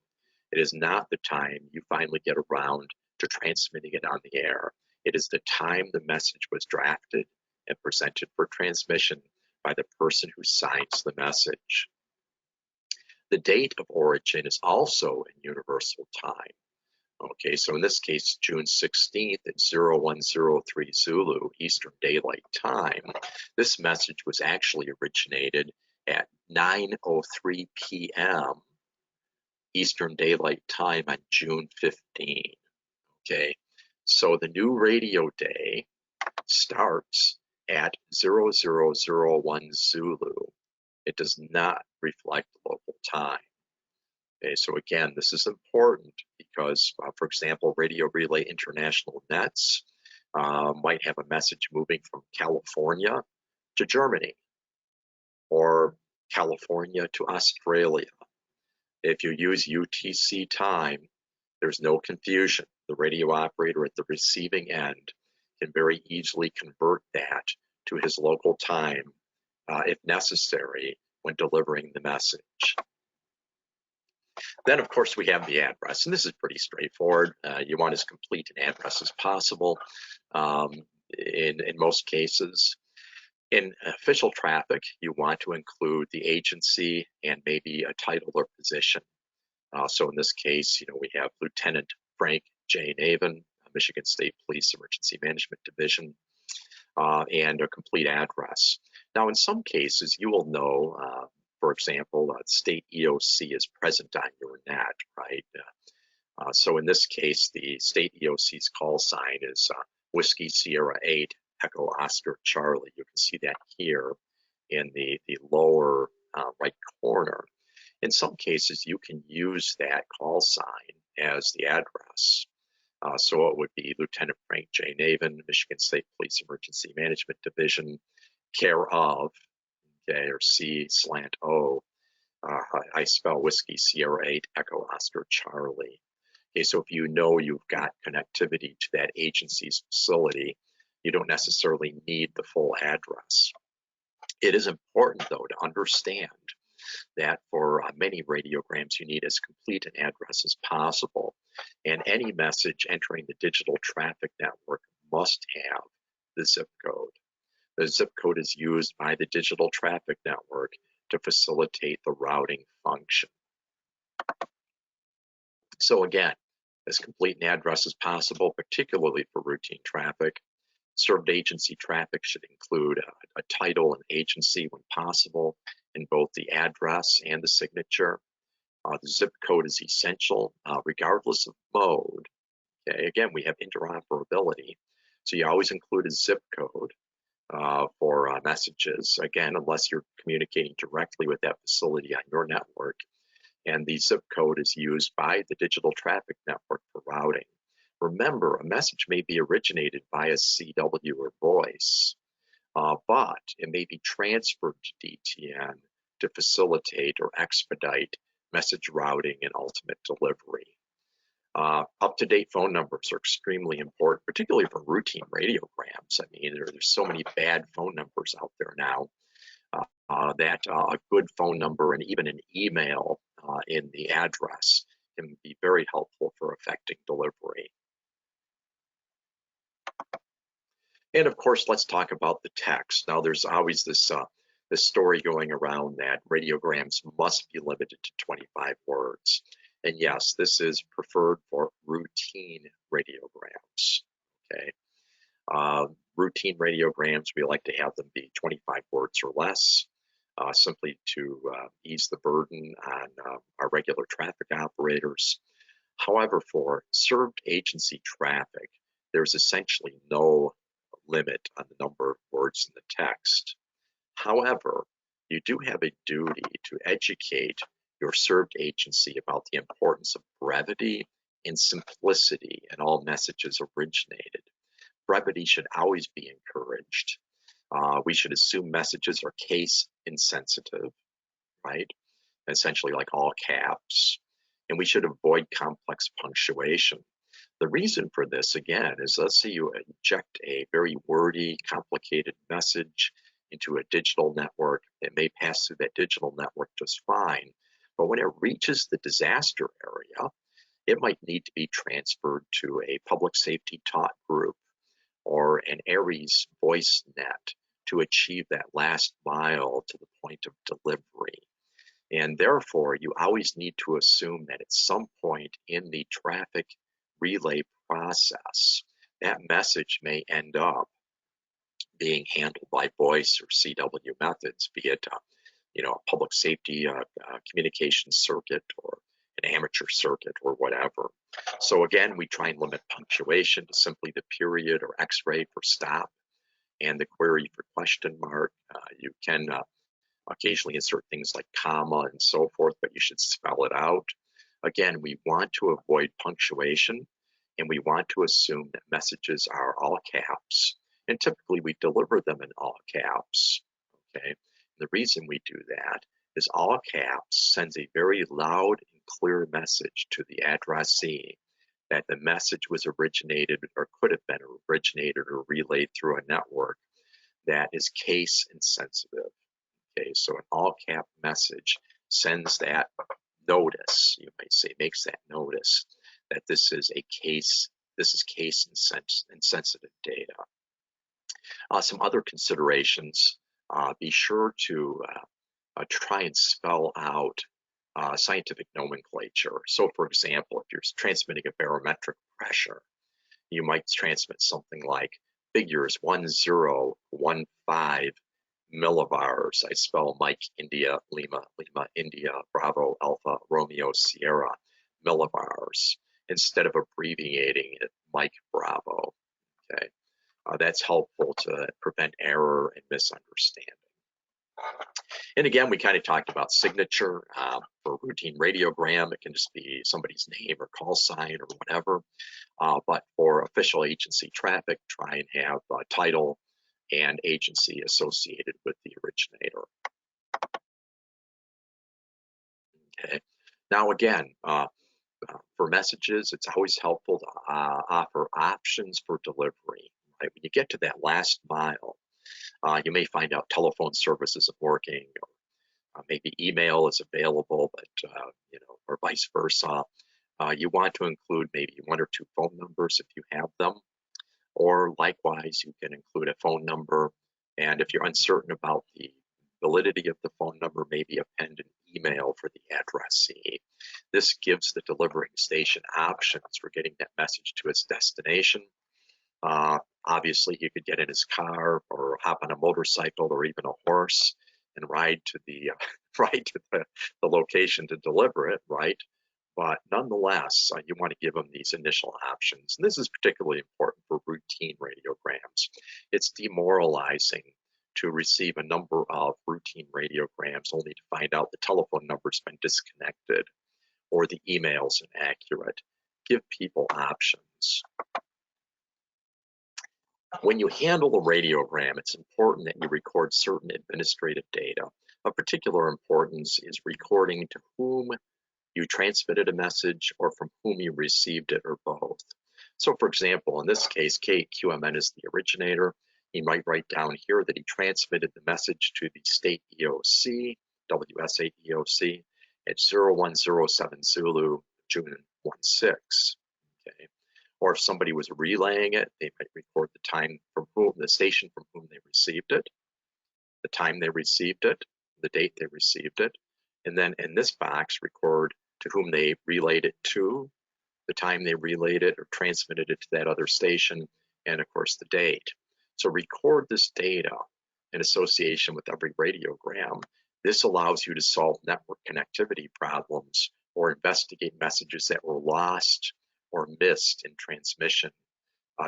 It is not the time you finally get around to transmitting it on the air. It is the time the message was drafted and presented for transmission by the person who signs the message. The date of origin is also in universal time. Okay, so in this case, June 16th at 0103 Zulu Eastern Daylight Time, this message was actually originated at 9:03 p.m. Eastern Daylight Time on June 15. Okay, so the new radio day starts at 0001 Zulu. It does not reflect local time. Okay, so again, this is important because, for example, Radio Relay International Nets might have a message moving from California to Germany or California to Australia. If you use UTC time, there's no confusion. The radio operator at the receiving end can very easily convert that to his local time if necessary when delivering the message. Then, of course, we have the address, and this is pretty straightforward. You want as complete an address as possible in most cases. In official traffic, you want to include the agency and maybe a title or position. So in this case, we have Lieutenant Frank J. Navin, Michigan State Police Emergency Management Division, and a complete address. Now, in some cases, you will know, for example, state EOC is present on your net, right? So in this case, the state EOC's call sign is Whiskey Sierra 8 Echo Oscar Charlie. You can see that here in the lower right corner. In some cases, you can use that call sign as the address. So it would be Lieutenant Frank J. Navin, Michigan State Police Emergency Management Division, care of, okay, or C/O. I spell Whiskey Sierra 8 Echo Oscar Charlie. Okay, so if you know you've got connectivity to that agency's facility, you don't necessarily need the full address. It is important, though, to understand that for many radiograms, you need as complete an address as possible. And any message entering the digital traffic network must have the zip code. The zip code is used by the digital traffic network to facilitate the routing function. So again, as complete an address as possible, particularly for routine traffic. Served agency traffic should include a title and agency when possible in both the address and the signature. The zip code is essential regardless of mode. Okay, again, we have interoperability. So you always include a zip code for messages, again, unless you're communicating directly with that facility on your network. And the zip code is used by the digital traffic network for routing. Remember, a message may be originated via CW or voice, but it may be transferred to DTN to facilitate or expedite message routing and ultimate delivery. Up-to-date phone numbers are extremely important, particularly for routine radiograms. I mean, there's so many bad phone numbers out there now that a good phone number and even an email in the address can be very helpful for effecting delivery. And of course, let's talk about the text. Now, there's always this story going around that radiograms must be limited to 25 words. And yes, this is preferred for routine radiograms. Okay, routine radiograms, we like to have them be 25 words or less, simply to ease the burden on our regular traffic operators. However, for served agency traffic, there's essentially no limit on the number of words in the text. However, you do have a duty to educate your served agency about the importance of brevity and simplicity in all messages originated. Brevity should always be encouraged. We should assume messages are case insensitive, right? Essentially like all caps. And we should avoid complex punctuation. The reason for this, again, is let's say you inject a very wordy, complicated message into a digital network. It may pass through that digital network just fine, but when it reaches the disaster area, it might need to be transferred to a public safety taught group or an ARIES voice net to achieve that last mile to the point of delivery. And therefore, you always need to assume that at some point in the traffic relay process, that message may end up being handled by voice or CW methods, be it a public safety communication circuit or an amateur circuit or whatever. So again, we try and limit punctuation to simply the period or X-ray for stop and the query for question mark. You can occasionally insert things like comma and so forth, but you should spell it out. Again, we want to avoid punctuation, and we want to assume that messages are all caps, and typically we deliver them in all caps, okay? The reason we do that is all caps sends a very loud and clear message to the addressee that the message was originated or could have been originated or relayed through a network that is case insensitive. Okay, so an all cap message sends that notice, you might say, makes that notice that this is case insensitive data. Some other considerations, be sure to try and spell out scientific nomenclature. So for example, if you're transmitting a barometric pressure, you might transmit something like figures 1015 millibars. I spell Mike, India, Lima, Lima, India, Bravo, Alpha, Romeo, Sierra, millibars, instead of abbreviating it Mike, Bravo. Okay, that's helpful to prevent error and misunderstanding. And again, we kind of talked about signature. For routine radiogram, it can just be somebody's name or call sign or whatever. But for official agency traffic, try and have title and agency associated with the originator. Okay. Now again, for messages, it's always helpful to offer options for delivery. Right? When you get to that last mile, you may find out telephone service isn't working, or maybe email is available, but or vice versa. You want to include maybe 1 or 2 phone numbers if you have them, or likewise, you can include a phone number. And if you're uncertain about the validity of the phone number, maybe append an email for the addressee. This gives the delivering station options for getting that message to its destination. Obviously, he could get in his car or hop on a motorcycle or even a horse and ride to the the location to deliver it, right? But nonetheless, you want to give them these initial options. And this is particularly important for routine radiograms. It's demoralizing to receive a number of routine radiograms only to find out the telephone number's been disconnected or the email's inaccurate. Give people options. When you handle a radiogram, it's important that you record certain administrative data. Of particular importance is recording to whom you transmitted a message or from whom you received it, or both. So for example, in this case, KQMN is the originator. He might write down here that he transmitted the message to the state EOC, WSA EOC, at 0107 Zulu, June 16. Okay. Or if somebody was relaying it, they might record the time from whom, the station from whom they received it, the time they received it, the date they received it, and then in this box, record to whom they relayed it to, the time they relayed it or transmitted it to that other station, and of course the date. So record this data in association with every radiogram. This allows you to solve network connectivity problems or investigate messages that were lost or missed in transmission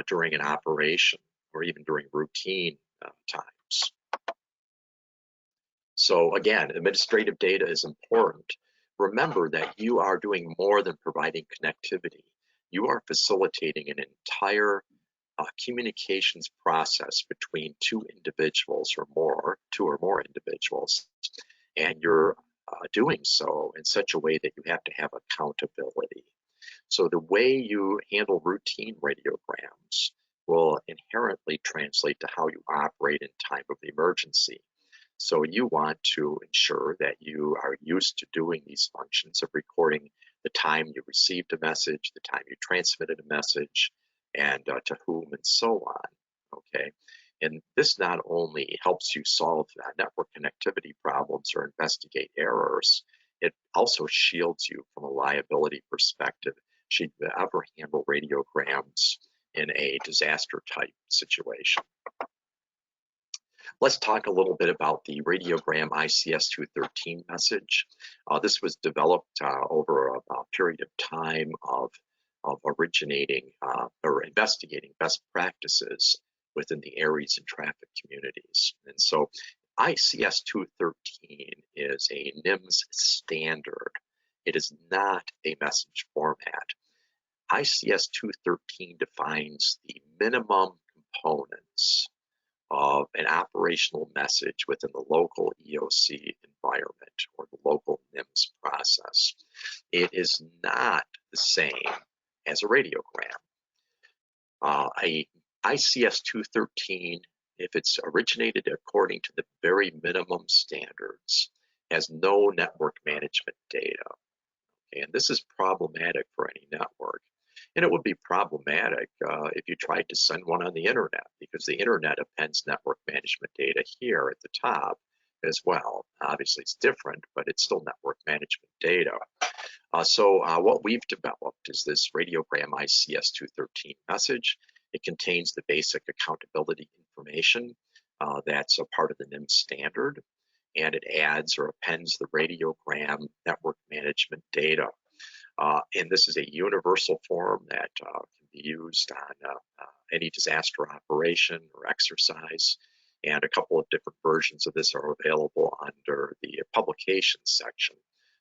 during an operation or even during routine times. So again, administrative data is important. Remember that you are doing more than providing connectivity. You are facilitating an entire communications process between two or more individuals, and you're doing so in such a way that you have to have accountability. So the way you handle routine radiograms will inherently translate to how you operate in time of emergency. So you want to ensure that you are used to doing these functions of recording the time you received a message, the time you transmitted a message, and to whom, and so on, okay? And this not only helps you solve network connectivity problems or investigate errors, it also shields you from a liability perspective she'd ever handle radiograms in a disaster type situation. Let's talk a little bit about the radiogram ICS 213 message. This was developed over a period of time of originating or investigating best practices within the ARRIs and traffic communities. And so ICS 213 is a NIMS standard. It is not a message format. ICS 213 defines the minimum components of an operational message within the local EOC environment or the local NIMS process. It is not the same as a radiogram. A ICS 213, if it's originated according to the very minimum standards, has no network management data. And this is problematic for any network. And it would be problematic if you tried to send one on the internet, because the internet appends network management data here at the top as well. Obviously, it's different, but it's still network management data. So what we've developed is this radiogram ICS 213 message. It contains the basic accountability information that's a part of the NIMS standard, and it adds or appends the radiogram network management data. And this is a universal form that can be used on any disaster operation or exercise. And a couple of different versions of this are available under the publications section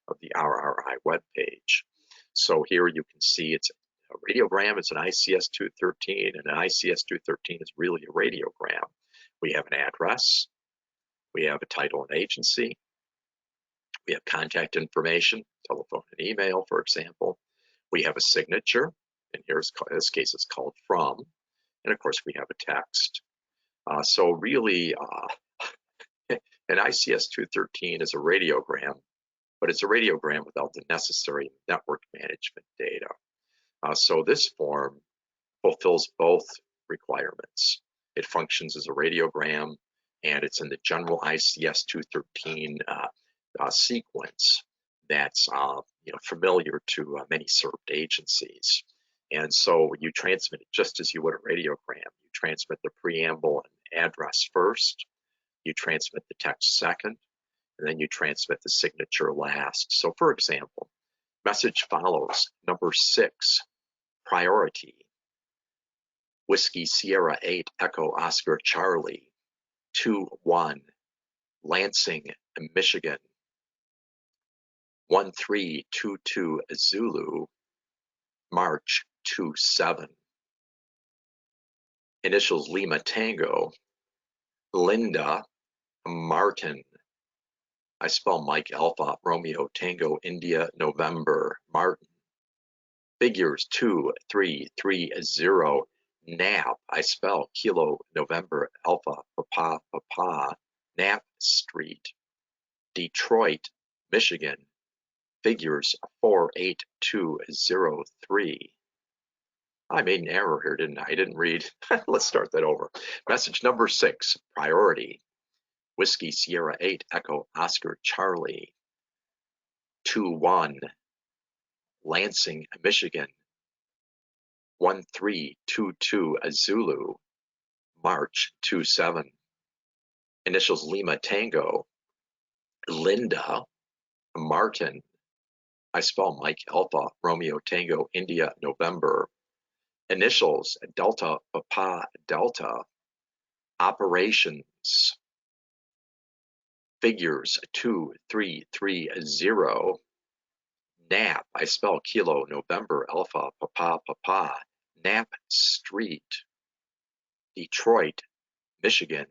of the RRI webpage. So here you can see it's a radiogram, it's an ICS 213, and an ICS 213 is really a radiogram. We have an address, we have a title and agency, we have contact information, telephone and email, for example. We have a signature, and here's, in this case, it's called from. And of course, we have a text. So really, an ICS 213 is a radiogram, but it's a radiogram without the necessary network management data. So this form fulfills both requirements. It functions as a radiogram, and it's in the general ICS 213 sequence that's familiar to many served agencies. And so you transmit it just as you would a radiogram. You transmit the preamble and address first, you transmit the text second, and then you transmit the signature last. So for example, message follows: number 6, priority, Whiskey Sierra 8 Echo Oscar Charlie, 2-1, Lansing, Michigan, 1322 Zulu, March 27. Initials Lima Tango, Linda, Martin. I spell Mike Alpha Romeo Tango India November Martin. Figures 2330, Knapp. I spell Kilo November Alpha Papa Knapp Street, Detroit, Michigan. Figures 48203. I made an error here, didn't I? I didn't read. Let's start that over. Message number 6, priority, Whiskey Sierra 8 Echo Oscar Charlie, 2-1, Lansing, Michigan, 1322 Zulu, March 27. Initials Lima Tango, Linda, Martin. I spell Mike Alpha Romeo Tango India November. Initials Delta Papa Delta. Operations. Figures 2330. Knapp. I spell Kilo November Alpha Papa Knapp Street, Detroit, Michigan.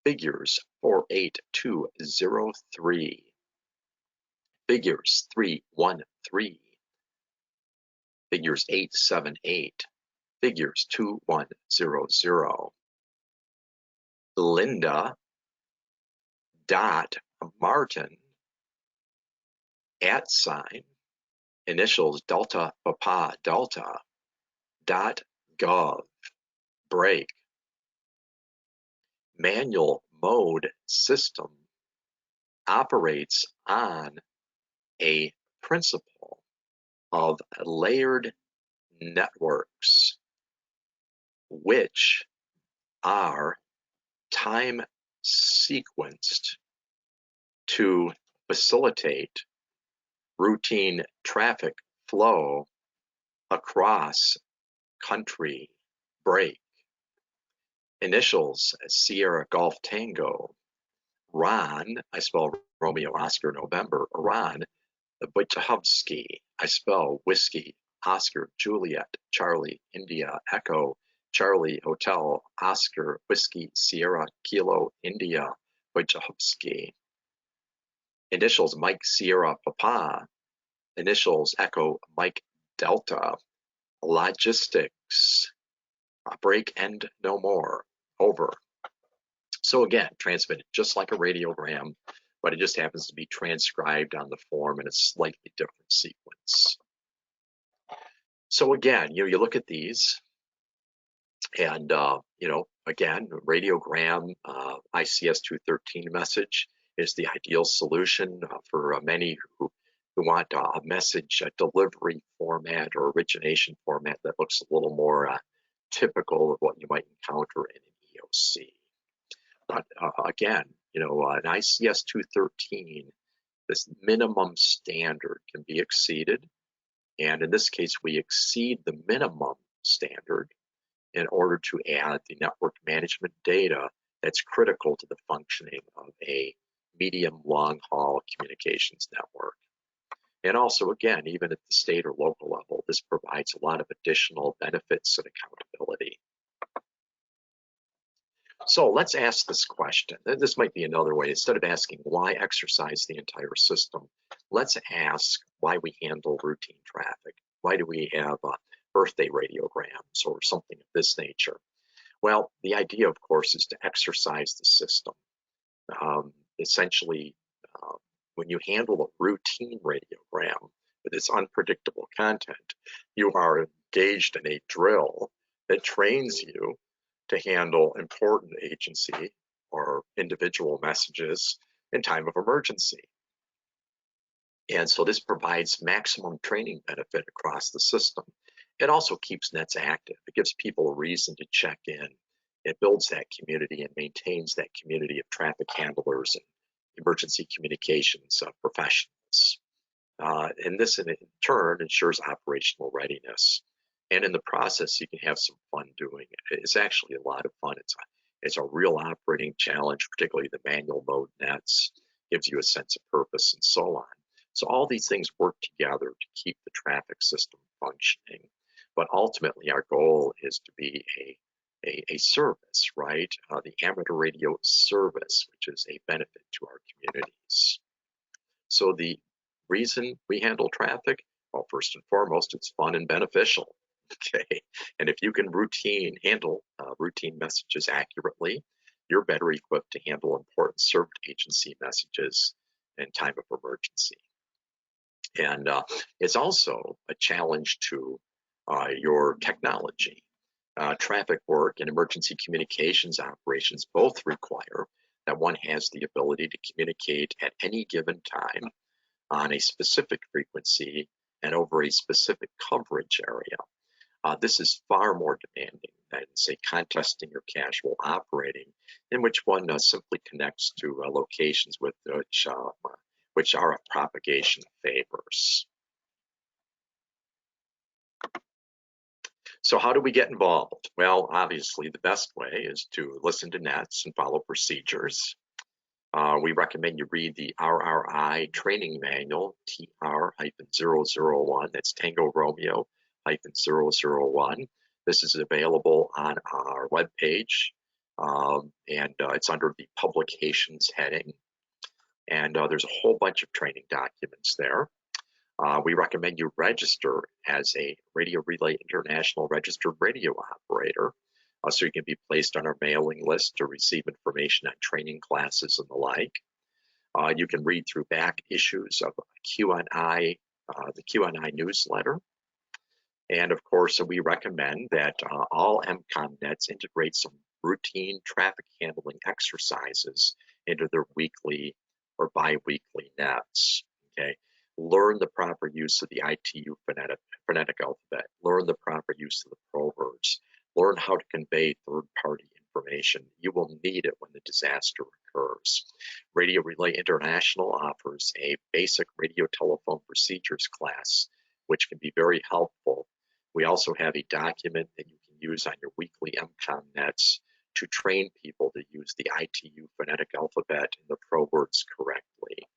Figures 48203. Figures 313. Figures 878. Figures 2100. Linda dot Martin @ initials Delta Papa Delta .gov break. Manual mode system operates on a principle of layered networks, which are time sequenced to facilitate routine traffic flow across country break. Initials Sierra Golf Tango, Ron, I spell Romeo Oscar November, Ron Wojciechowski, I spell Whiskey Oscar Juliet Charlie India Echo Charlie Hotel Oscar Whiskey Sierra Kilo India Wojciechowski. Initials Mike Sierra Papa, initials Echo Mike Delta, logistics, break end no more, over. So again, transmitted just like a radiogram, but it just happens to be transcribed on the form in a slightly different sequence. So again, you look at these, and again, radiogram ICS 213 message is the ideal solution for many who want a message delivery format or origination format that looks a little more typical of what you might encounter in an EOC. But again, an ICS 213, this minimum standard can be exceeded. And in this case, we exceed the minimum standard in order to add the network management data that's critical to the functioning of a medium long haul communications network. And also, again, even at the state or local level, this provides a lot of additional benefits and accountability. So let's ask this question. This might be another way. Instead of asking why exercise the entire system, let's ask why we handle routine traffic. Why do we have birthday radiograms or something of this nature? Well, the idea, of course, is to exercise the system. Essentially, when you handle a routine radiogram with its unpredictable content, you are engaged in a drill that trains you to handle important agency or individual messages in time of emergency. And so this provides maximum training benefit across the system. It also keeps nets active. It gives people a reason to check in. It builds that community and maintains that community of traffic handlers and emergency communications professionals. And this in turn ensures operational readiness. And in the process, you can have some fun doing it. It's actually a lot of fun. It's a real operating challenge, particularly the manual mode nets, gives you a sense of purpose and so on. So all these things work together to keep the traffic system functioning. But ultimately, our goal is to be a service, right? The amateur radio service, which is a benefit to our communities. So the reason we handle traffic, well, first and foremost, it's fun and beneficial. Okay, and if you can handle routine messages accurately, you're better equipped to handle important served agency messages in time of emergency. And it's also a challenge to your technology. Traffic work and emergency communications operations both require that one has the ability to communicate at any given time on a specific frequency and over a specific coverage area. This is far more demanding than, say, contesting or casual operating, in which one simply connects to locations with which are of propagation favors. So how do we get involved? Well, obviously, the best way is to listen to nets and follow procedures. We recommend you read the RRI Training Manual, TR-001, that's Tango Romeo -001. This is available on our webpage, and it's under the publications heading. And there's a whole bunch of training documents there. We recommend you register as a Radio Relay International registered radio operator, so you can be placed on our mailing list to receive information on training classes and the like. You can read through back issues of QNI, the QNI newsletter. And of course, we recommend that all EMCOM nets integrate some routine traffic handling exercises into their weekly or bi-weekly nets. Okay, learn the proper use of the ITU phonetic alphabet, learn the proper use of the proverbs, learn how to convey third-party information. You will need it when the disaster occurs. Radio Relay International offers a basic radio telephone procedures class, which can be very helpful. We also have a document that you can use on your weekly MCOM nets to train people to use the ITU phonetic alphabet and the proverbs correctly.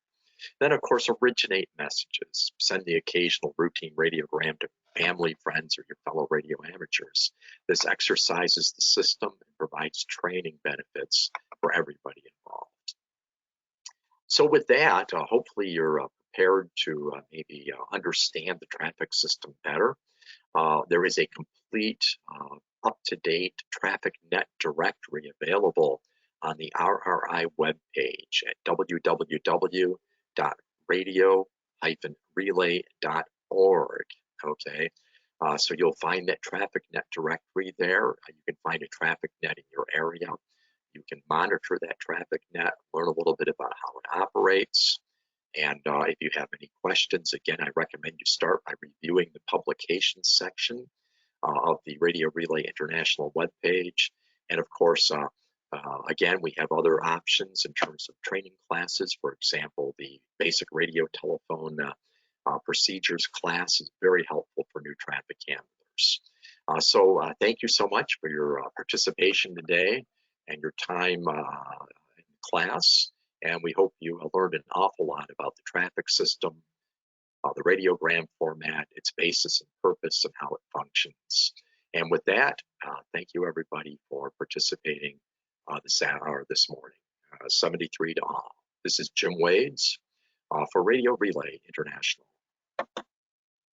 Then, of course, originate messages. Send the occasional routine radiogram to family, friends, or your fellow radio amateurs. This exercises the system and provides training benefits for everybody involved. So with that, hopefully you're prepared to maybe understand the traffic system better. There is a complete, up-to-date traffic net directory available on the RRI webpage at www.radio-relay.org. Okay, so you'll find that traffic net directory there. You can find a traffic net in your area. You can monitor that traffic net, learn a little bit about how it operates. And if you have any questions, again, I recommend you start by reviewing the publications section of the Radio Relay International webpage. And of course, again, we have other options in terms of training classes. For example, the basic radio telephone procedures class is very helpful for new traffic handlers. So thank you so much for your participation today and your time in class. And we hope you learned an awful lot about the traffic system, the radiogram format, its basis and purpose, and how it functions. And with that, thank you everybody for participating this morning. 73 to all. This is Jim Wades for Radio Relay International.